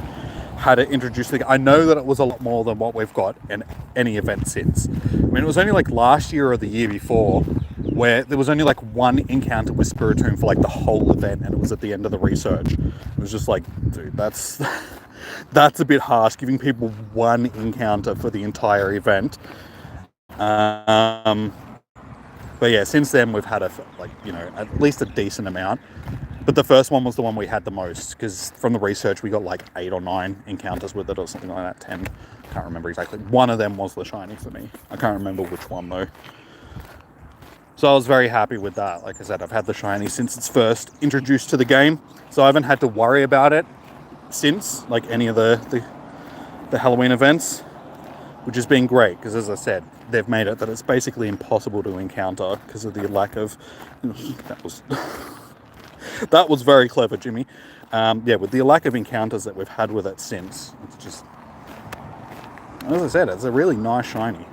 had it introduced. I know that it was a lot more than what we've got in any event since. I mean, it was only like last year or the year before where there was only like one encounter with Spiritomb for like the whole event, and it was at the end of the research. It was just like, dude, that's that's a bit harsh, giving people one encounter for the entire event. But yeah, since then we've had at least a decent amount. But the first one was the one we had the most, because from the research we got like 8 or 9 encounters with it or something like that, 10. Can't remember exactly. One of them was the shiny for me. I can't remember which one though. So I was very happy with that. Like I said, I've had the shiny since it's first introduced to the game, so I haven't had to worry about it since, like any of the Halloween events, which has been great, because as I said, they've made it that it's basically impossible to encounter because of the lack of... that was very clever, Jimmy. Yeah, with the lack of encounters that we've had with it since, it's just... As I said, it's a really nice shiny.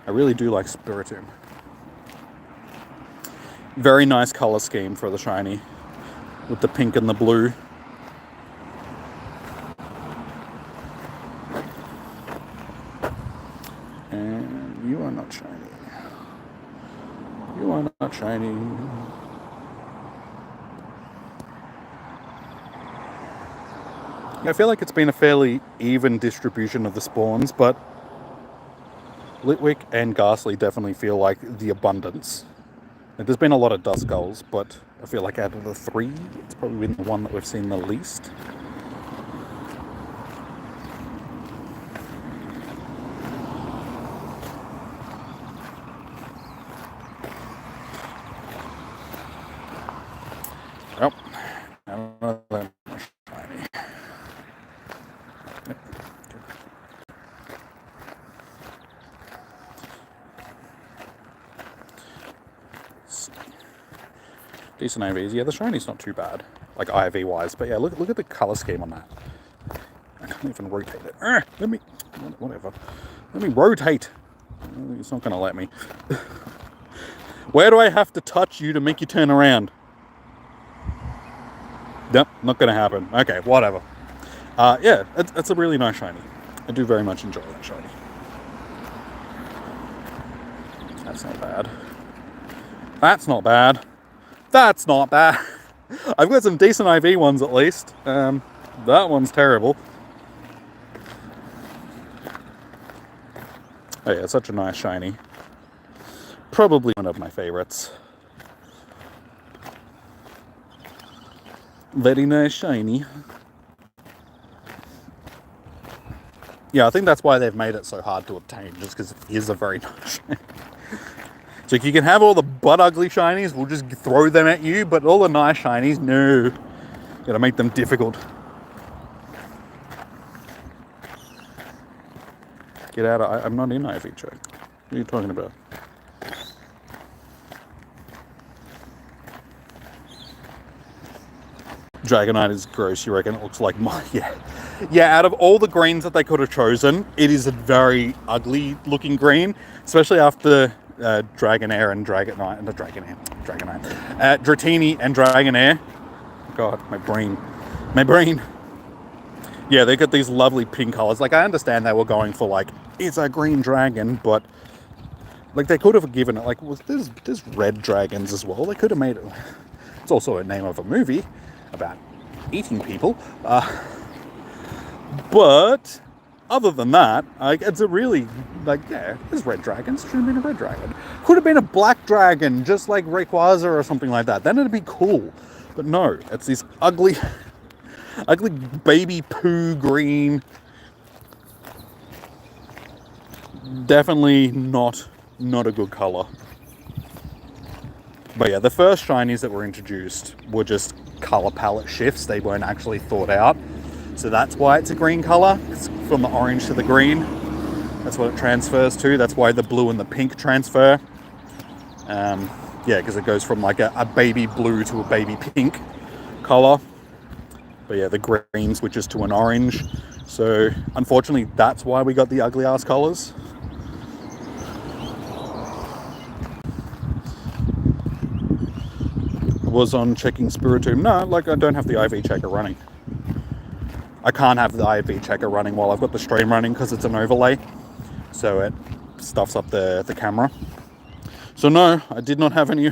I really do like Spiritomb. Very nice colour scheme for the shiny, with the pink and the blue. And you are not shiny. You are not shiny. I feel like it's been a fairly even distribution of the spawns, but Litwick and Gastly definitely feel like the abundance. There's been a lot of Duskulls, but I feel like out of the 3, it's probably been the one that we've seen the least. Yep. Another shiny. Yep. Decent IVs. Yeah, the shiny's not too bad, like IV wise. But yeah, look at the color scheme on that. I can't even rotate it. Let me, whatever. Let me rotate. It's not going to let me. Where do I have to touch you to make you turn around? Nope, not going to happen. Okay, whatever. Yeah, it's a really nice shiny. I do very much enjoy that shiny. That's not bad. That's not bad. That's not bad. I've got some decent IV ones at least. That one's terrible. Oh yeah, it's such a nice shiny. Probably one of my favorites. Very nice shiny. Yeah, I think that's why they've made it so hard to obtain, just because it is a very nice shiny. So you can have all the butt ugly shinies, we'll just throw them at you, but all the nice shinies, no. Gotta make them difficult. Get out of, I'm not in IV check. What are you talking about? Dragonite is gross, you reckon? It looks like my, yeah. Yeah, out of all the greens that they could have chosen, it is a very ugly looking green, especially after Dragonair and Dragonite, and the Dragonite, Dratini and Dragonair. God, my brain. Yeah, they got these lovely pink colors. Like, I understand they were going for, like, it's a green dragon, but, like, they could have given it, like, there's red dragons as well. They could have made it, it's also a name of a movie about eating people. But, other than that, like, it's a really, like, yeah, there's red dragons. Should have been a red dragon. Could have been a black dragon, just like Rayquaza or something like that. Then it'd be cool. But no, it's this ugly baby poo green. Definitely not a good color. But yeah, the first shinies that were introduced were just color palette shifts. They weren't actually thought out. So that's why it's a green color. It's from the orange to the green. That's what it transfers to. That's why the blue and the pink transfer. Yeah, because it goes from like a baby blue to a baby pink color. But yeah, the green switches to an orange. So unfortunately, that's why we got the ugly ass colors. I was on checking Spiritomb. No, like I don't have the IV checker running. I can't have the IV checker running while I've got the stream running because it's an overlay. So it stuffs up the camera. So no, I did not have any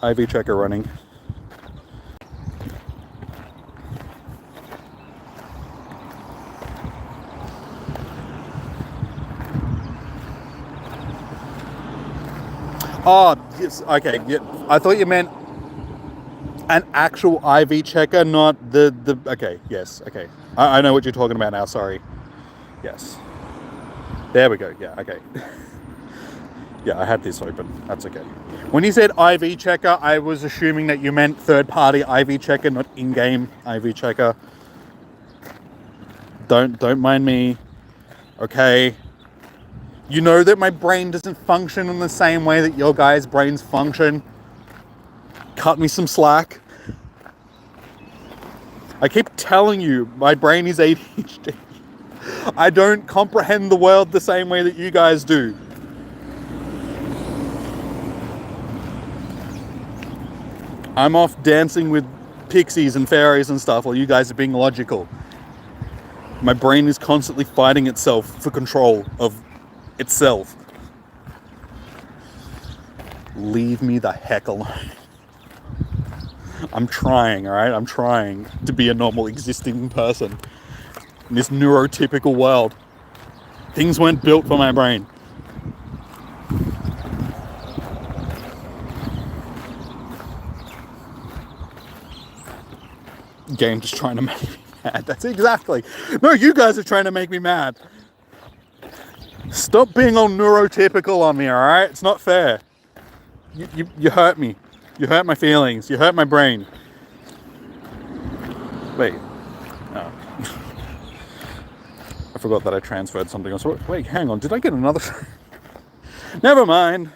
IV checker running. Oh, yes, okay. Yeah, I thought you meant an actual IV checker, not the okay, yes, okay. I know what you're talking about now, sorry. Yes. There we go, yeah, okay. Yeah, I had this open, that's okay. When you said IV checker, I was assuming that you meant third-party IV checker, not in-game IV checker. Don't mind me, okay? You know that my brain doesn't function in the same way that your guys' brains function. Cut me some slack. I keep telling you, my brain is ADHD. I don't comprehend the world the same way that you guys do. I'm off dancing with pixies and fairies and stuff while you guys are being logical. My brain is constantly fighting itself for control of itself. Leave me the heck alone. I'm trying, alright? I'm trying to be a normal existing person in this neurotypical world. Things weren't built for my brain. Game just trying to make me mad. That's exactly. No, you guys are trying to make me mad. Stop being all neurotypical on me, alright? It's not fair. You hurt me. You hurt my feelings. You hurt my brain. Wait. Oh. I forgot that I transferred something else. Wait, hang on. Did I get another? Never mind.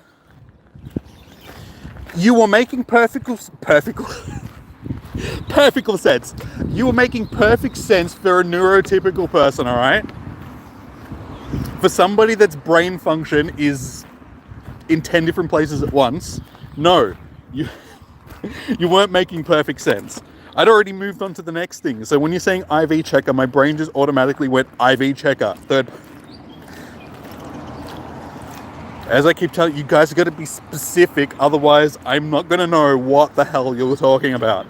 You were making perfect sense. You were making perfect sense for a neurotypical person, all right? For somebody that's brain function is in 10 different places at once, no, you weren't making perfect sense. I'd already moved on to the next thing. So when you're saying Iive checker, my brain just automatically went Iive checker. Third. As I keep telling you, guys, got to be specific, otherwise I'm not going to know what the hell you're talking about.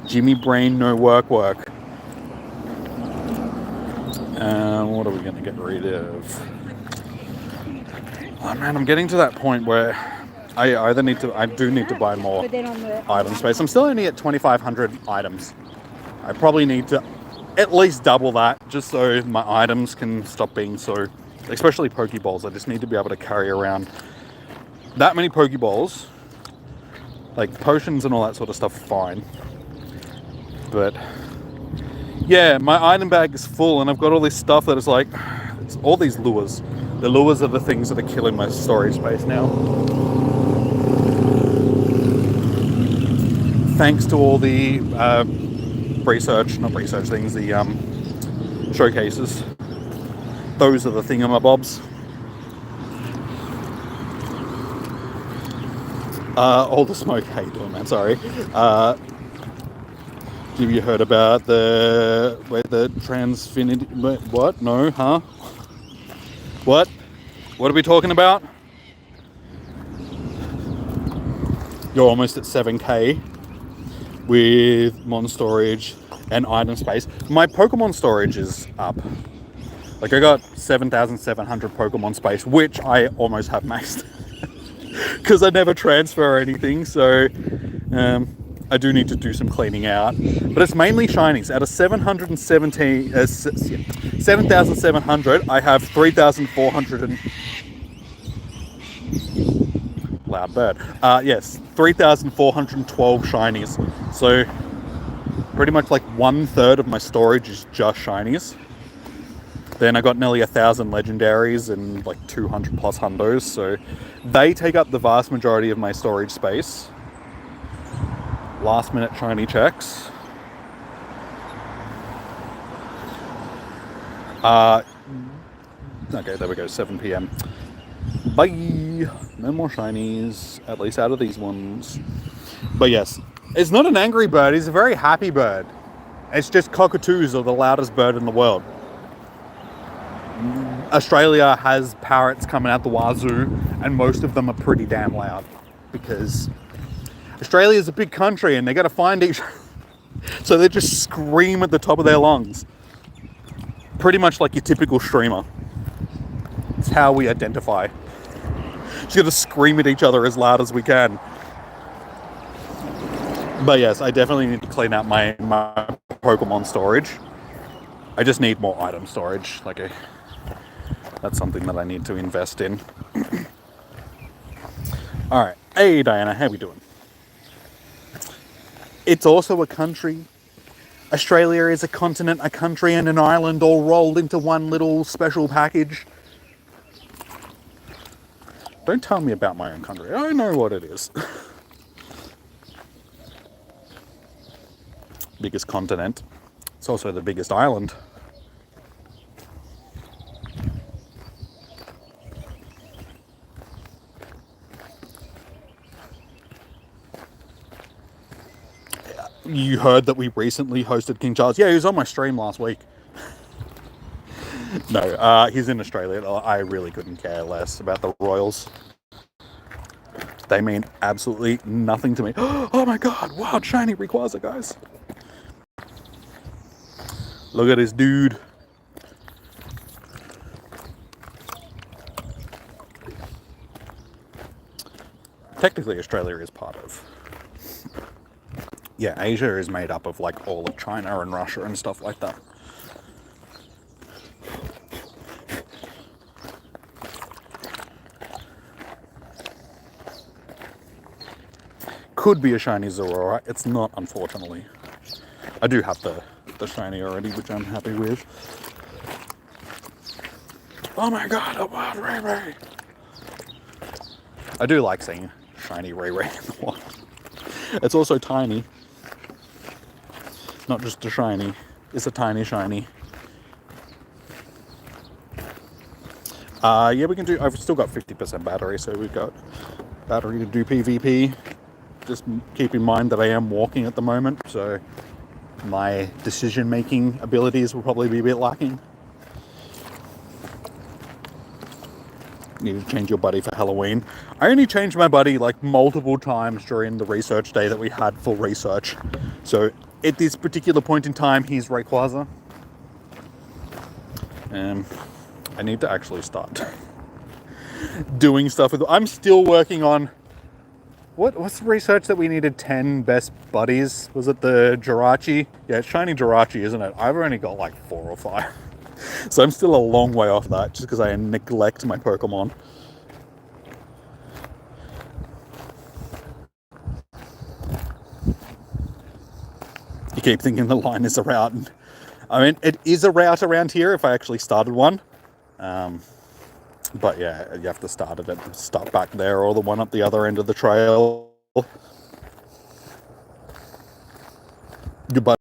Jimmy brain, no work. What are we going to get rid of? Oh man, I'm getting to that point where I do need to buy more item space. I'm still only at 2,500 items. I probably need to at least double that just so my items can stop being so, especially Pokeballs. I just need to be able to carry around that many Pokeballs. Like potions and all that sort of stuff, fine. But yeah, my item bag is full and I've got all this stuff that is like, it's all these lures. The lures are the things that are killing my storage space now. Thanks to all the the showcases. Those are the thingamabobs. All the smoke. How you doing, man? Sorry. Have you heard about the Transfinity? What? No, huh? What? What are we talking about? You're almost at 7k with mon storage and item space. My Pokemon storage is up. Like I got 7,700 Pokemon space, which I almost have maxed because I never transfer anything. So I do need to do some cleaning out, but it's mainly shinies. Out of 7,700, I have 3,400 and loud bird. Yes, 3,412 shinies. So pretty much like 1/3 of my storage is just shinies. Then I got nearly 1,000 legendaries and like 200 plus hundos. So they take up the vast majority of my storage space. Last minute shiny checks. Okay, there we go, 7 p.m. Bye! No more shinies, at least out of these ones. But yes, it's not an angry bird, it's a very happy bird. It's just cockatoos are the loudest bird in the world. Australia has parrots coming out the wazoo, and most of them are pretty damn loud because Australia is a big country and they got to find each other. So they just scream at the top of their lungs. Pretty much like your typical streamer. It's how we identify. Just got to scream at each other as loud as we can. But yes, I definitely need to clean out my Pokemon storage. I just need more item storage. That's something that I need to invest in. Alright. Hey Diana, how we doing? It's also a country. Australia is a continent, a country, and an island all rolled into one little special package. Don't tell me about my own country. I know what it is. Biggest continent. It's also the biggest island. You heard that we recently hosted King Charles. Yeah, he was on my stream last week. No, he's in Australia. I really couldn't care less about the Royals. They mean absolutely nothing to me. Oh my god, wild shiny Rayquaza, guys. Look at this dude. Technically, Australia is part of... Yeah, Asia is made up of like all of China and Russia and stuff like that. Could be a shiny Zorora. It's not, unfortunately. I do have the shiny already, which I'm happy with. Oh my god, a wild Ray Ray. I do like seeing shiny Ray Ray in the wild. It's also tiny. Not just a shiny, it's a tiny shiny. Yeah, we can do, I've still got 50% battery, so we've got battery to do PvP. Just keep in mind that I am walking at the moment, so my decision-making abilities will probably be a bit lacking. Need to change your buddy for Halloween. I only changed my buddy like multiple times during the research day that we had for research. So at this particular point in time, he's Rayquaza. I need to actually start doing stuff with. I'm still working on what's the research that we needed 10 best buddies? Was it the Jirachi? Yeah, it's shiny Jirachi, isn't it? I've only got like 4 or 5. So I'm still a long way off that just because I neglect my Pokemon. You keep thinking the line is a route. I mean, it is a route around here if I actually started one. But yeah, you have to start back there or the one up the other end of the trail. Goodbye.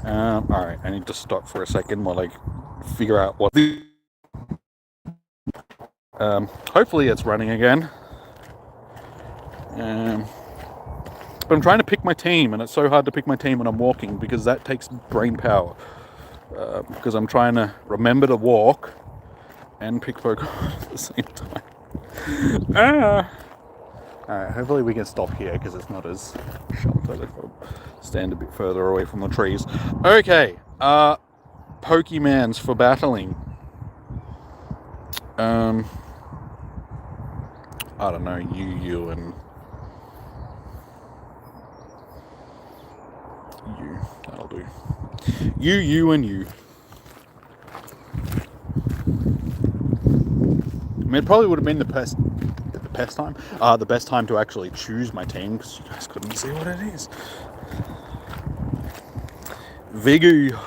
Alright, I need to stop for a second while I figure out what the... hopefully it's running again. But I'm trying to pick my team, and it's so hard to pick my team when I'm walking because that takes brain power. Because I'm trying to remember to walk and pick Pokemon at the same time. Alright, hopefully we can stop here because it's not as sheltered if I stand a bit further away from the trees. Okay, Pokemans for battling. I don't know, you and you. That'll do. You and you. I mean, it probably would have been the best time to actually choose my team because you guys couldn't see what it is. Vigu.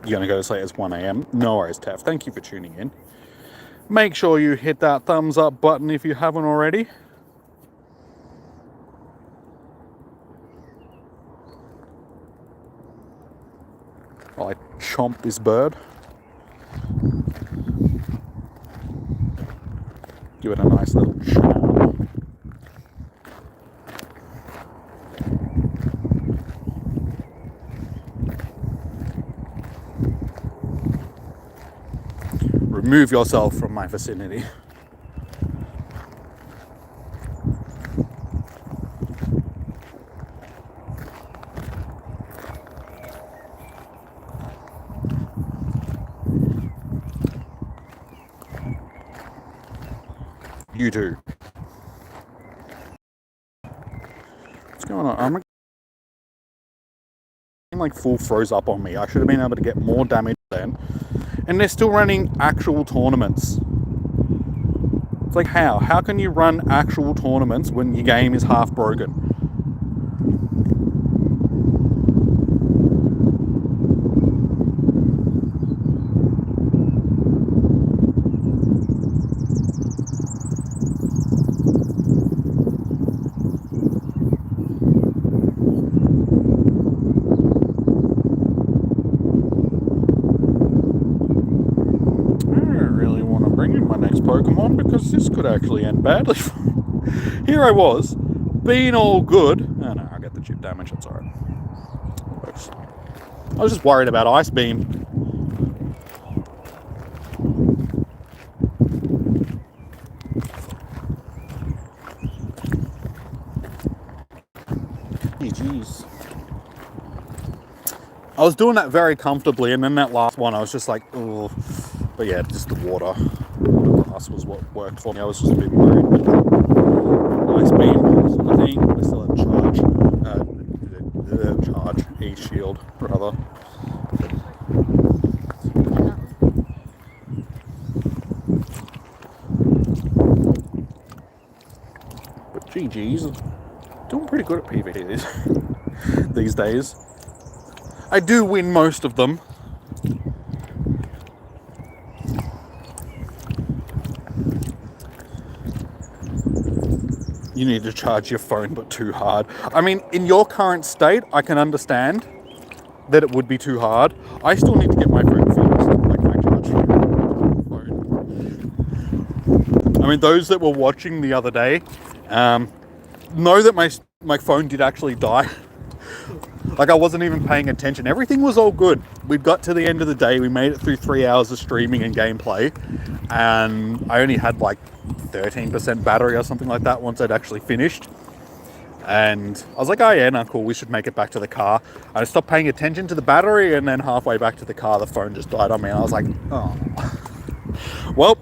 You're gonna go to say it's 1 a.m. No worries, Taff. Thank you for tuning in. Make sure you hit that thumbs up button if you haven't already. While I chomp this bird. Give it a nice little chomp. Remove yourself from my vicinity. You too. What's going on? I'm like full froze up on me. I should have been able to get more damage then. And they're still running actual tournaments. It's like how? How can you run actual tournaments when your game is half broken? Pokemon because this could actually end badly. Here I was, being all good. Oh no, I get the chip damage, that's alright. I was just worried about Ice Beam. Hey, jeez. I was doing that very comfortably, and then that last one, I was just like, oh. But yeah, just the water. The grass was what worked for me. I was just a bit worried. Nice beam sort of thing. We're still at charge. E-shield, rather. But GG's doing pretty good at PvP these days. I do win most of them. You need to charge your phone, but too hard. I mean, in your current state, I can understand that it would be too hard. I still need to get my phone fixed, like my charge phone. I mean, those that were watching the other day know that my phone did actually die. Like, I wasn't even paying attention. Everything was all good. We got to the end of the day. We made it through 3 hours of streaming and gameplay. And I only had like 13% battery or something like that once I'd actually finished. And I was like, oh yeah, no, cool, we should make it back to the car. I stopped paying attention to the battery, and then halfway back to the car, the phone just died on me. And I was like, oh. Well,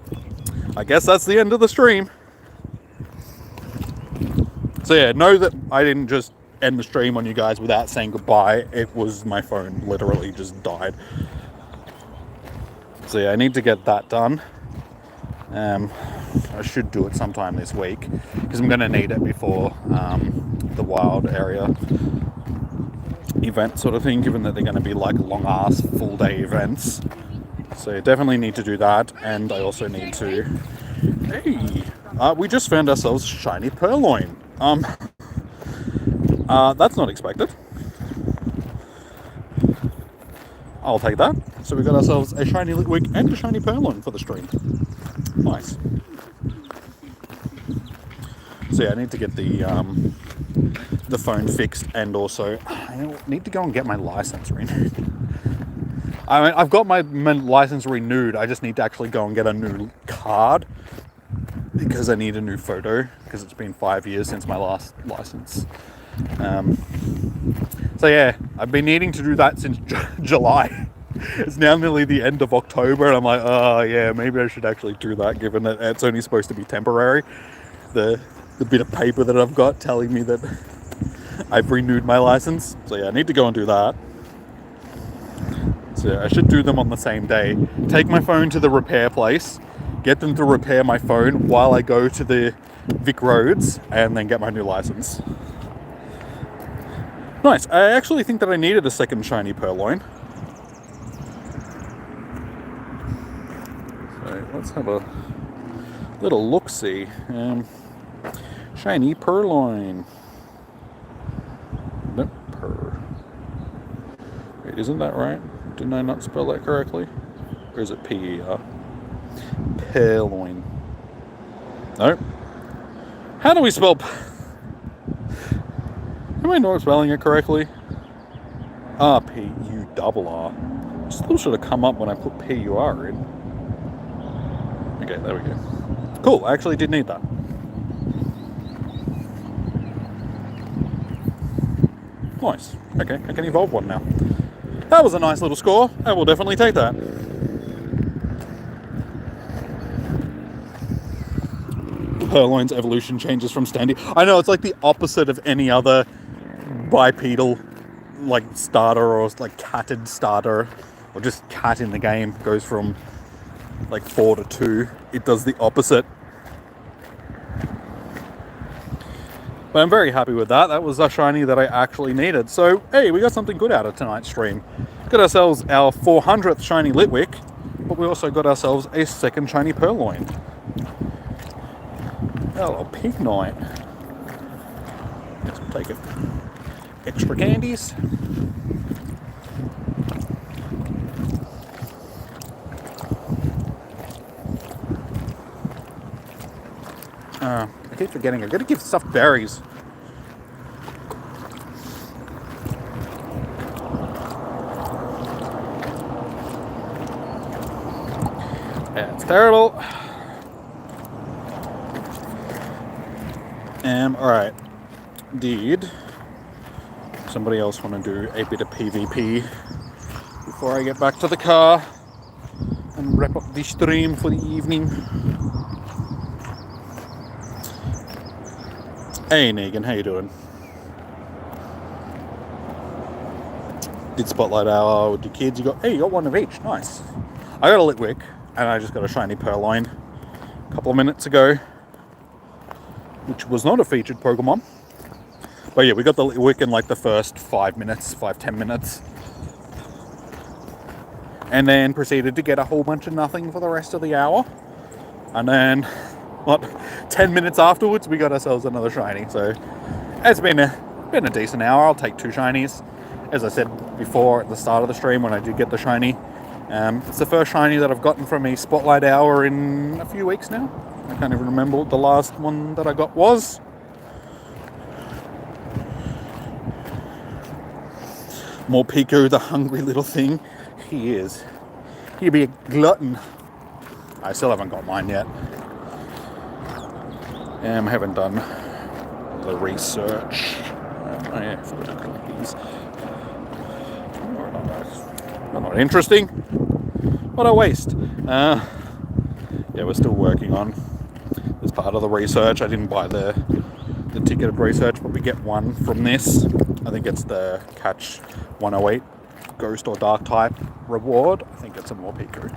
I guess that's the end of the stream. So yeah, know that I didn't just end the stream on you guys without saying goodbye. It was my phone literally just died. So yeah, I need to get that done. I should do it sometime this week because I'm going to need it before the wild area event sort of thing, given that they're going to be like long ass full day events. So definitely need to do that. And I also need to, hey, we just found ourselves shiny purloin. That's not expected. I'll take that. So we got ourselves a shiny Litwick and a shiny purloin for the stream. Nice. So yeah, I need to get the phone fixed, and also I need to go and get my license renewed. I mean, I've got my license renewed. I just need to actually go and get a new card because I need a new photo because it's been 5 years since my last license. So yeah, I've been needing to do that since July. It's now nearly the end of October, and I'm like, oh yeah, maybe I should actually do that, given that it's only supposed to be temporary. The bit of paper that I've got telling me that I've renewed my license. So yeah, I need to go and do that. So yeah, I should do them on the same day. Take my phone to the repair place, get them to repair my phone while I go to the Vic Roads, and then get my new license. Nice. I actually think that I needed a second shiny purloin. So let's have a little look-see. Shiny purloin. Nope, Wait, isn't that right? Didn't I not spell that correctly? Or is it P-E-R? Purloin. Nope. How do we spell... Am I not spelling it correctly? R-P-U-R-R. Still should have come up when I put P-U-R in. Okay, there we go. Cool, I actually did need that. Nice. Okay, I can evolve one now. That was a nice little score. I will definitely take that. Purloin's evolution changes from standing. I know, it's like the opposite of any other bipedal like starter or like catted starter or just cat in the game. Goes from like 4 to 2. It does the opposite. But I'm very happy with that. That was a shiny that I actually needed. So, hey, we got something good out of tonight's stream. Got ourselves our 400th shiny Litwick, but we also got ourselves a second shiny Purloin. Oh, pig night. Guess we'll take it. Extra candies. I keep forgetting. I gotta give stuffed berries. Yeah, it's terrible. Alright. Did somebody else want to do a bit of PvP before I get back to the car and wrap up the stream for the evening. Hey Negan, how you doing? Did Spotlight Hour with your kids. You got one of each. Nice. I got a Litwick, and I just got a shiny Purloin a couple of minutes ago, which was not a featured Pokemon. But yeah, we got the Litwick in like the first 10 minutes. And then proceeded to get a whole bunch of nothing for the rest of the hour. And then, 10 minutes afterwards, we got ourselves another shiny. So it's been a decent hour. I'll take 2 shinies. As I said before at the start of the stream when I did get the shiny, it's the first shiny that I've gotten from a Spotlight Hour in a few weeks now. I can't even remember what the last one that I got was. More Pico, the hungry little thing. He is. He'd be a glutton. I still haven't got mine yet. I haven't done the research. I forgot to collect these. Not interesting. What a waste. Yeah, we're still working on this part of the research. I didn't buy the ticketed research, but we get one from this. I think it's the Catch 108 Ghost or Dark type reward. I think it's a Morpeko,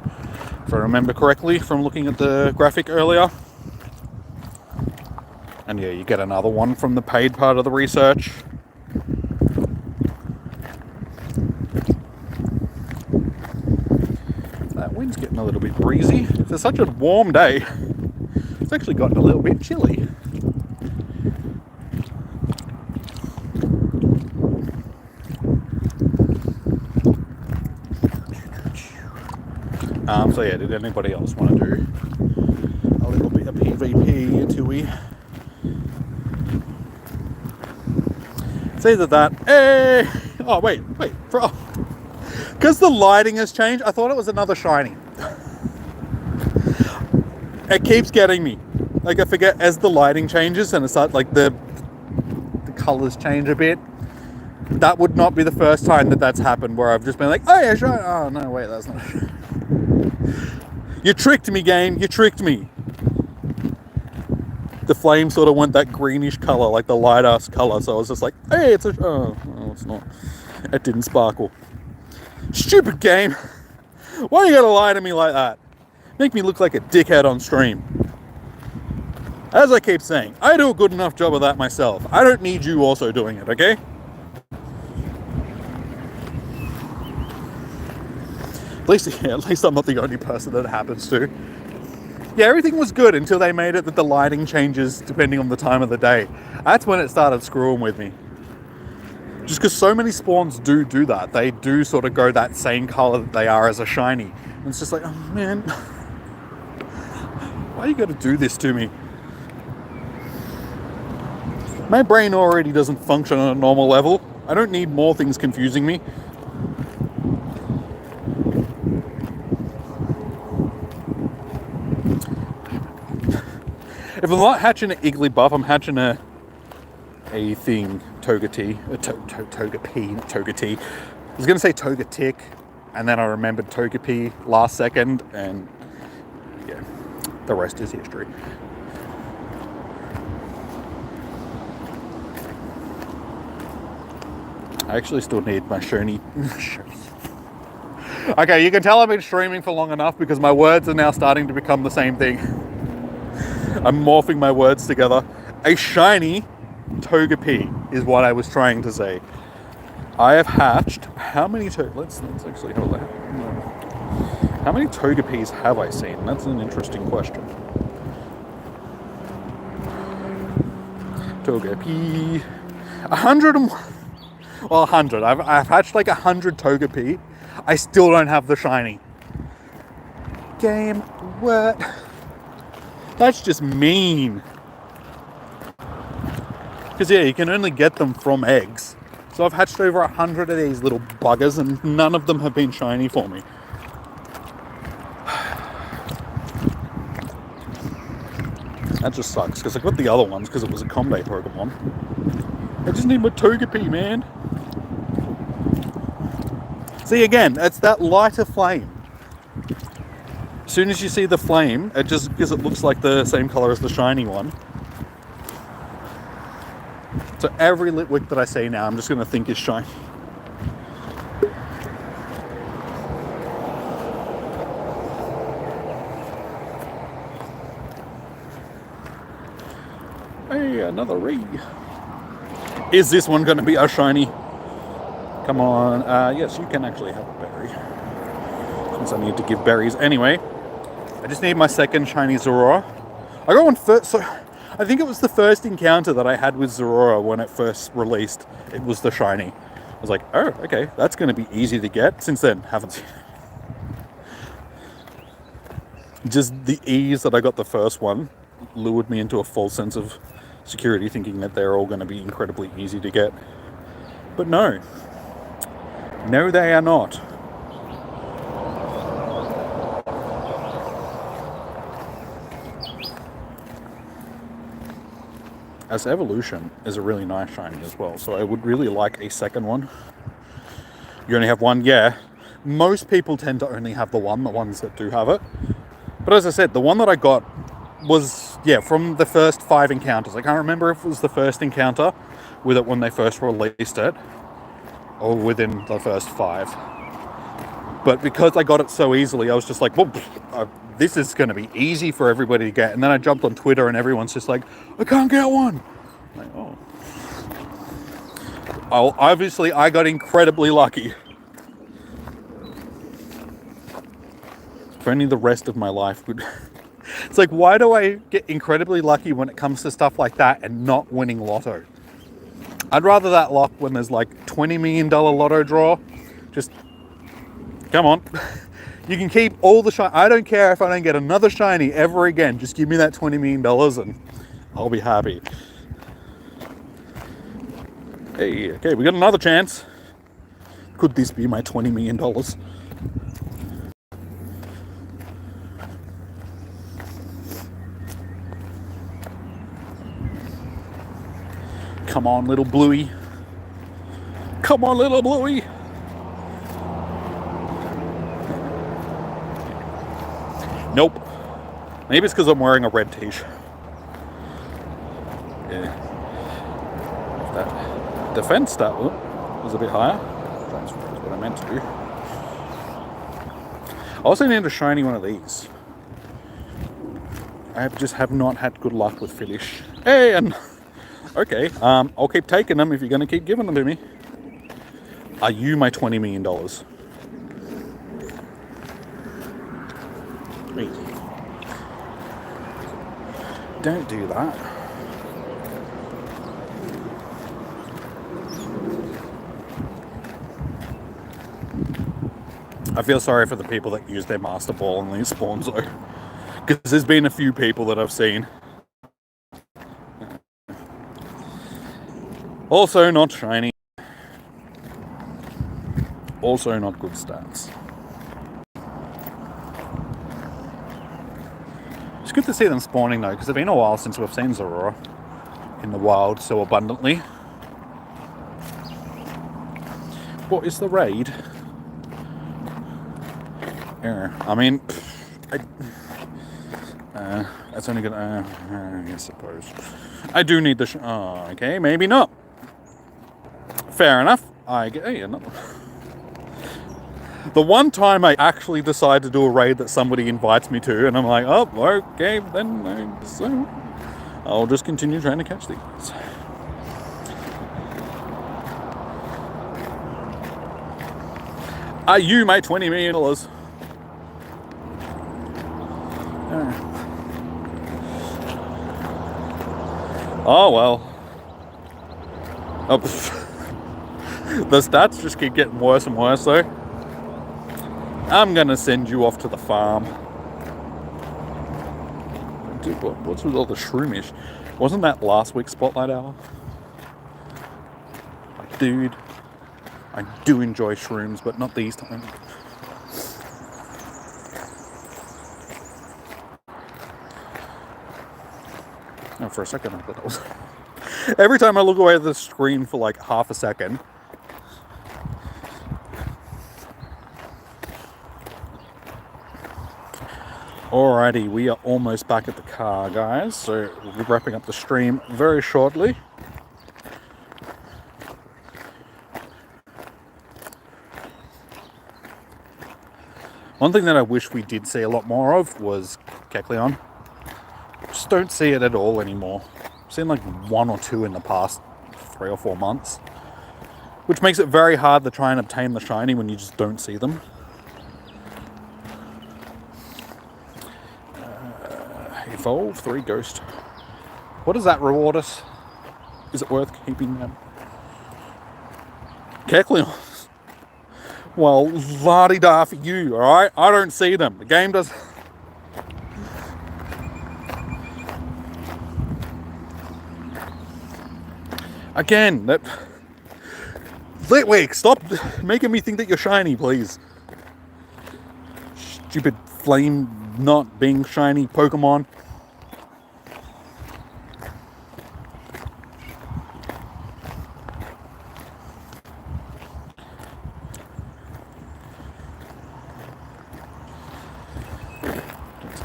if I remember correctly from looking at the graphic earlier. And yeah, you get another one from the paid part of the research. That wind's getting a little bit breezy. It's such a warm day. It's actually gotten a little bit chilly. So yeah, did anybody else want to do a little bit of PvP until we... It's either that... Hey! Oh, wait. Because the lighting has changed, I thought it was another shiny. It keeps getting me. Like, I forget, as the lighting changes and it's like the colours change a bit, that would not be the first time that's happened where I've just been like, oh yeah, shiny. Oh no, wait, that's not... You tricked me, game. You tricked me. The flame sort of went that greenish colour, like the light-ass colour, so I was just like, hey, it's a... Oh, no, it's not. It didn't sparkle. Stupid game. Why are you gonna lie to me like that? Make me look like a dickhead on stream. As I keep saying, I do a good enough job of that myself. I don't need you also doing it, okay? At least I'm not the only person that it happens to. Yeah, everything was good until they made it that the lighting changes depending on the time of the day. That's when it started screwing with me. Just because so many spawns do that. They do sort of go that same colour that they are as a shiny. And it's just like, oh man, why you gotta do this to me? My brain already doesn't function on a normal level. I don't need more things confusing me. If I'm not hatching an Igglybuff, I'm hatching a thing, Togepi, not Togepi. I was going to say Togetic, and then I remembered Togepi last second, and yeah, the rest is history. I actually still need my Shiny. Okay, you can tell I've been streaming for long enough because my words are now starting to become the same thing. I'm morphing my words together. A shiny Togepi is what I was trying to say. I have hatched how many let's actually have a look. How many Togepis have I seen? That's an interesting question. Togepi. 101. Well, 100. I've hatched like 100 Togepi. I still don't have the shiny. Game, what? That's just mean. Because yeah, you can only get them from eggs. So I've hatched over 100 of these little buggers and none of them have been shiny for me. That just sucks, because I got the other ones because it was a combo Pokemon. I just need my Togepi, man. See, again, it's that lighter flame. As soon as you see the flame, it just, because it looks like the same color as the shiny one. So every Litwick that I see now, I'm just going to think is shiny. Hey, another Ree. Is this one going to be a shiny? Come on. Yes, you can actually have a berry. Since I need to give berries anyway. I just need my second shiny Zorora. I got one first, so I think it was the first encounter that I had with Zorora when it first released. It was the shiny. I was like, oh, okay, that's going to be easy to get. Since then, haven't seen it. Just the ease that I got the first one lured me into a false sense of security, thinking that they're all going to be incredibly easy to get. But no. No, they are not. As Evolution is a really nice shiny as well, so I would really like a second one. You only have one, yeah. Most people tend to only have the ones that do have it. But as I said, the one that I got was, yeah, from the first 5 encounters. I can't remember if it was the first encounter with it when they first released it, or within the first 5. But because I got it so easily, I was just like, well, this is going to be easy for everybody to get. And then I jumped on Twitter and everyone's just like, I can't get one. I'm like, oh. Oh, obviously I got incredibly lucky. If only the rest of my life would... It's like, why do I get incredibly lucky when it comes to stuff like that and not winning lotto? I'd rather that luck when there's like $20 million lotto draw. Just, come on. You can keep all the shiny. I don't care if I don't get another shiny ever again. Just give me that $20 million and I'll be happy. Hey, okay, we got another chance. Could this be my $20 million? Come on, little Bluey. Come on, little Bluey. Nope. Maybe it's because I'm wearing a red t-shirt. Yeah. That defense stat was a bit higher. That's what I meant to do. I also need a shiny one of these. I just have not had good luck with Finish. Hey, and... Okay, I'll keep taking them if you're going to keep giving them to me. Are you my $20 million? Wait. Don't do that. I feel sorry for the people that use their Master Ball in these spawns though. Because there's been a few people that I've seen. Also not shiny. Also not good stats. It's good to see them spawning though, because it's been a while since we've seen Zorora in the wild so abundantly. What is the raid? I mean, that's only gonna. I suppose I do need the. Oh, okay, maybe not. Fair enough. I get. Hey, another. The one time I actually decide to do a raid that somebody invites me to, and I'm like, oh, okay, then so I'll just continue trying to catch these. Are you my $20 million? Oh well. Oh, the stats just keep getting worse and worse though. I'm gonna send you off to the farm. Dude, what's with all the shroomish? Wasn't that last week's Spotlight Hour? Like, dude, I do enjoy shrooms, but not these times. Oh, for a second I thought that was... Every time I look away at the screen for like half a second, Alrighty, we are almost back at the car, guys, so we'll be wrapping up the stream very shortly. One thing that I wish we did see a lot more of was Kecleon. Just don't see it at all anymore. I've seen like 1 or 2 in the past 3 or 4 months, which makes it very hard to try and obtain the shiny when you just don't see them. Evolve 3 Ghost. What does that reward us? Is it worth keeping them? Kecleon. Well, la-di-da for you, alright? I don't see them. The game does... Again, that... Litwick, stop making me think that you're shiny, please. Stupid flame not being shiny Pokemon.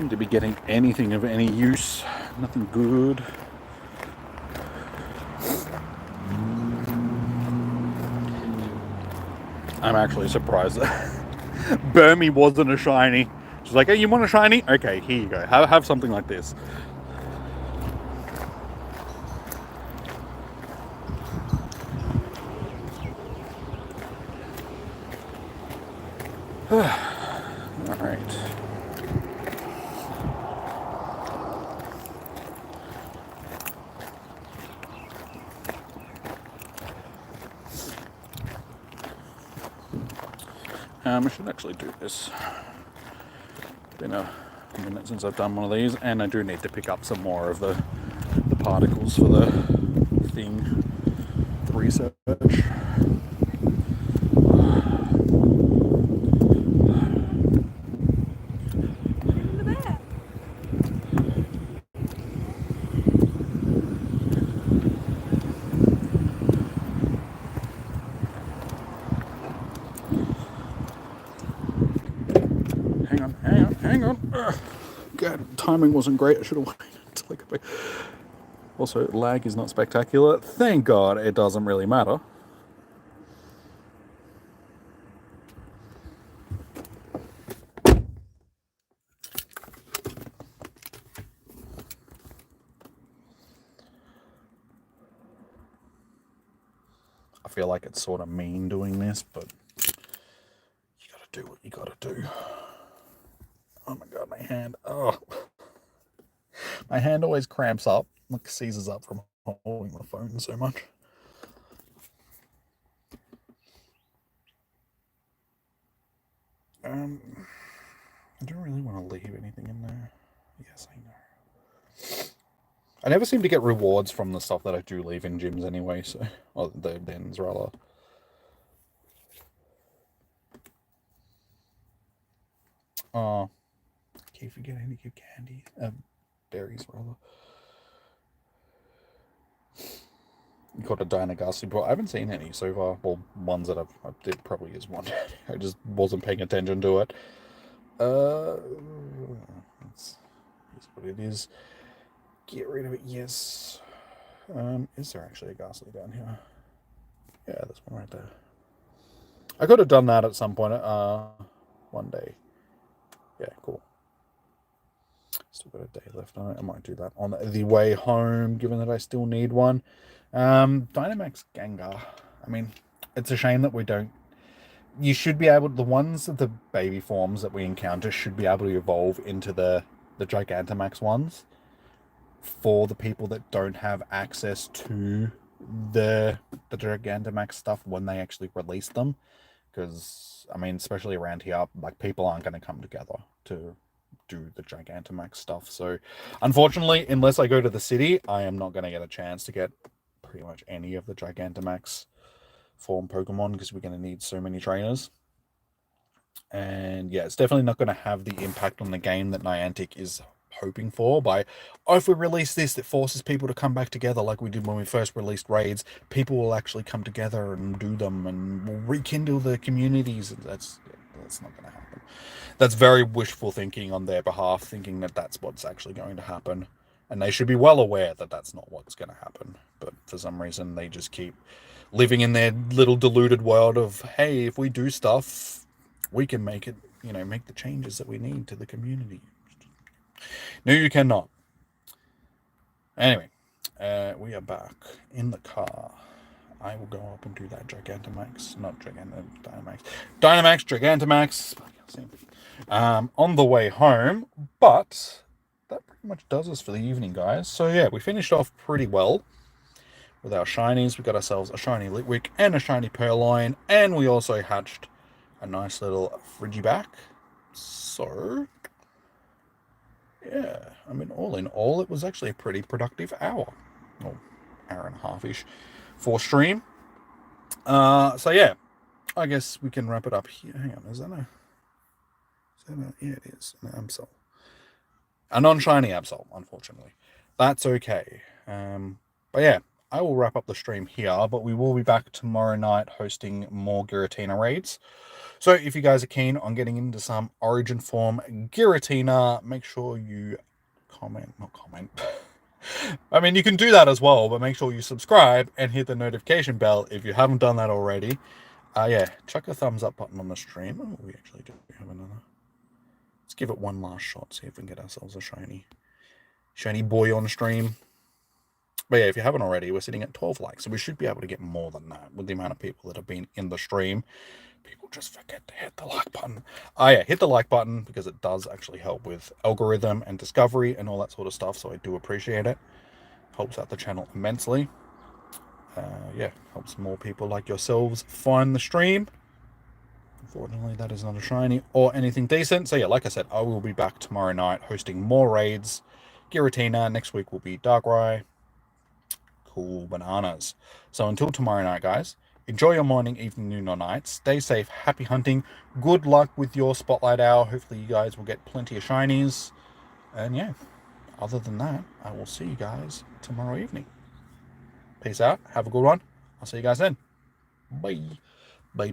To be getting anything of any use, nothing good. I'm actually surprised that Burmy wasn't a shiny. She's like, hey, you want a shiny? Okay, here you go. Have something like this. All right. I should actually do this. Been a minute since I've done one of these, and I do need to pick up some more of the particles for the thing, the research. Hang on. God, timing wasn't great. I should have waited until I got back. Also, lag is not spectacular. Thank God it doesn't really matter. I feel like it's sort of mean doing this, but you gotta do what you gotta do. Oh my God, my hand. Oh. My hand always cramps up, like seizes up from holding the phone so much. I don't really want to leave anything in there. Yes, I know. I never seem to get rewards from the stuff that I do leave in gyms anyway, so... Or the dens, rather. Oh. Keep forgetting to give candy. Berries, rather. Got a Gastly, but I haven't seen any so far. Well, ones that I did probably is one. I just wasn't paying attention to it. It's what it is. Get rid of it, yes. Is there actually a Gastly down here? Yeah, there's one right there. I could have done that at some point. One day. Yeah, cool. Still got a day left on it. I might do that on the way home, given that I still need one. Dynamax Gengar. I mean, it's a shame that we don't... You should be able... The ones that the baby forms that we encounter should be able to evolve into the Gigantamax ones for the people that don't have access to the Gigantamax stuff when they actually release them. Because, I mean, especially around here, like, people aren't going to come together to do the Gigantamax stuff. So, unfortunately, unless I go to the city, I am not going to get a chance to get pretty much any of the Gigantamax form Pokemon, because we're going to need so many trainers. And yeah, it's definitely not going to have the impact on the game that Niantic is hoping for by, oh, if we release this, it forces people to come back together like we did when we first released raids. People will actually come together and do them, and we'll rekindle the communities. That's not going to happen. that's very wishful thinking on their behalf, thinking that that's what's actually going to happen. And they should be well aware that that's not what's going to happen. But for some reason, they just keep living in their little deluded world of, hey, if we do stuff, we can make it, make the changes that we need to the community. No, you cannot. Anyway, we are back in the car. I will go up and do that Gigantamax, not Dynamax, Gigantamax, on the way home. But that pretty much does us for the evening, guys. So yeah, we finished off pretty well with our shinies. We got ourselves a shiny Litwick and a shiny Purloin, and we also hatched a nice little Frigiback. So yeah, I mean, all in all, it was actually a pretty productive hour, or hour and a half-ish, for stream. So yeah, I guess we can wrap it up here. Hang on, is that a yeah, it is an Absol. A non-shiny Absol, unfortunately. That's okay. But yeah, I will wrap up the stream here, but we will be back tomorrow night hosting more Giratina raids. So if you guys are keen on getting into some Origin form Giratina, make sure you not comment. I mean, you can do that as well, but make sure you subscribe and hit the notification bell if you haven't done that already. Yeah, chuck a thumbs up button on the stream. Oh, we actually do have another. Let's give it one last shot, see if we can get ourselves a shiny boy on stream. But yeah, if you haven't already, we're sitting at 12 likes, so we should be able to get more than that with the amount of people that have been in the stream. People just forget to hit the like button. Yeah, hit the like button because it does actually help with algorithm and discovery and all that sort of stuff, so I do appreciate it. Helps out the channel immensely. Yeah, helps more people like yourselves find the stream. Unfortunately, that is not a shiny or anything decent. So yeah, like I said, I will be back tomorrow night hosting more raids. Giratina, next week will be Darkrai. Cool bananas. So until tomorrow night, guys, enjoy your morning, evening, noon, or night. Stay safe, happy hunting. Good luck with your Spotlight Hour. Hopefully you guys will get plenty of shinies. And yeah, other than that, I will see you guys tomorrow evening. Peace out. Have a good one. I'll see you guys then. Bye. Bye.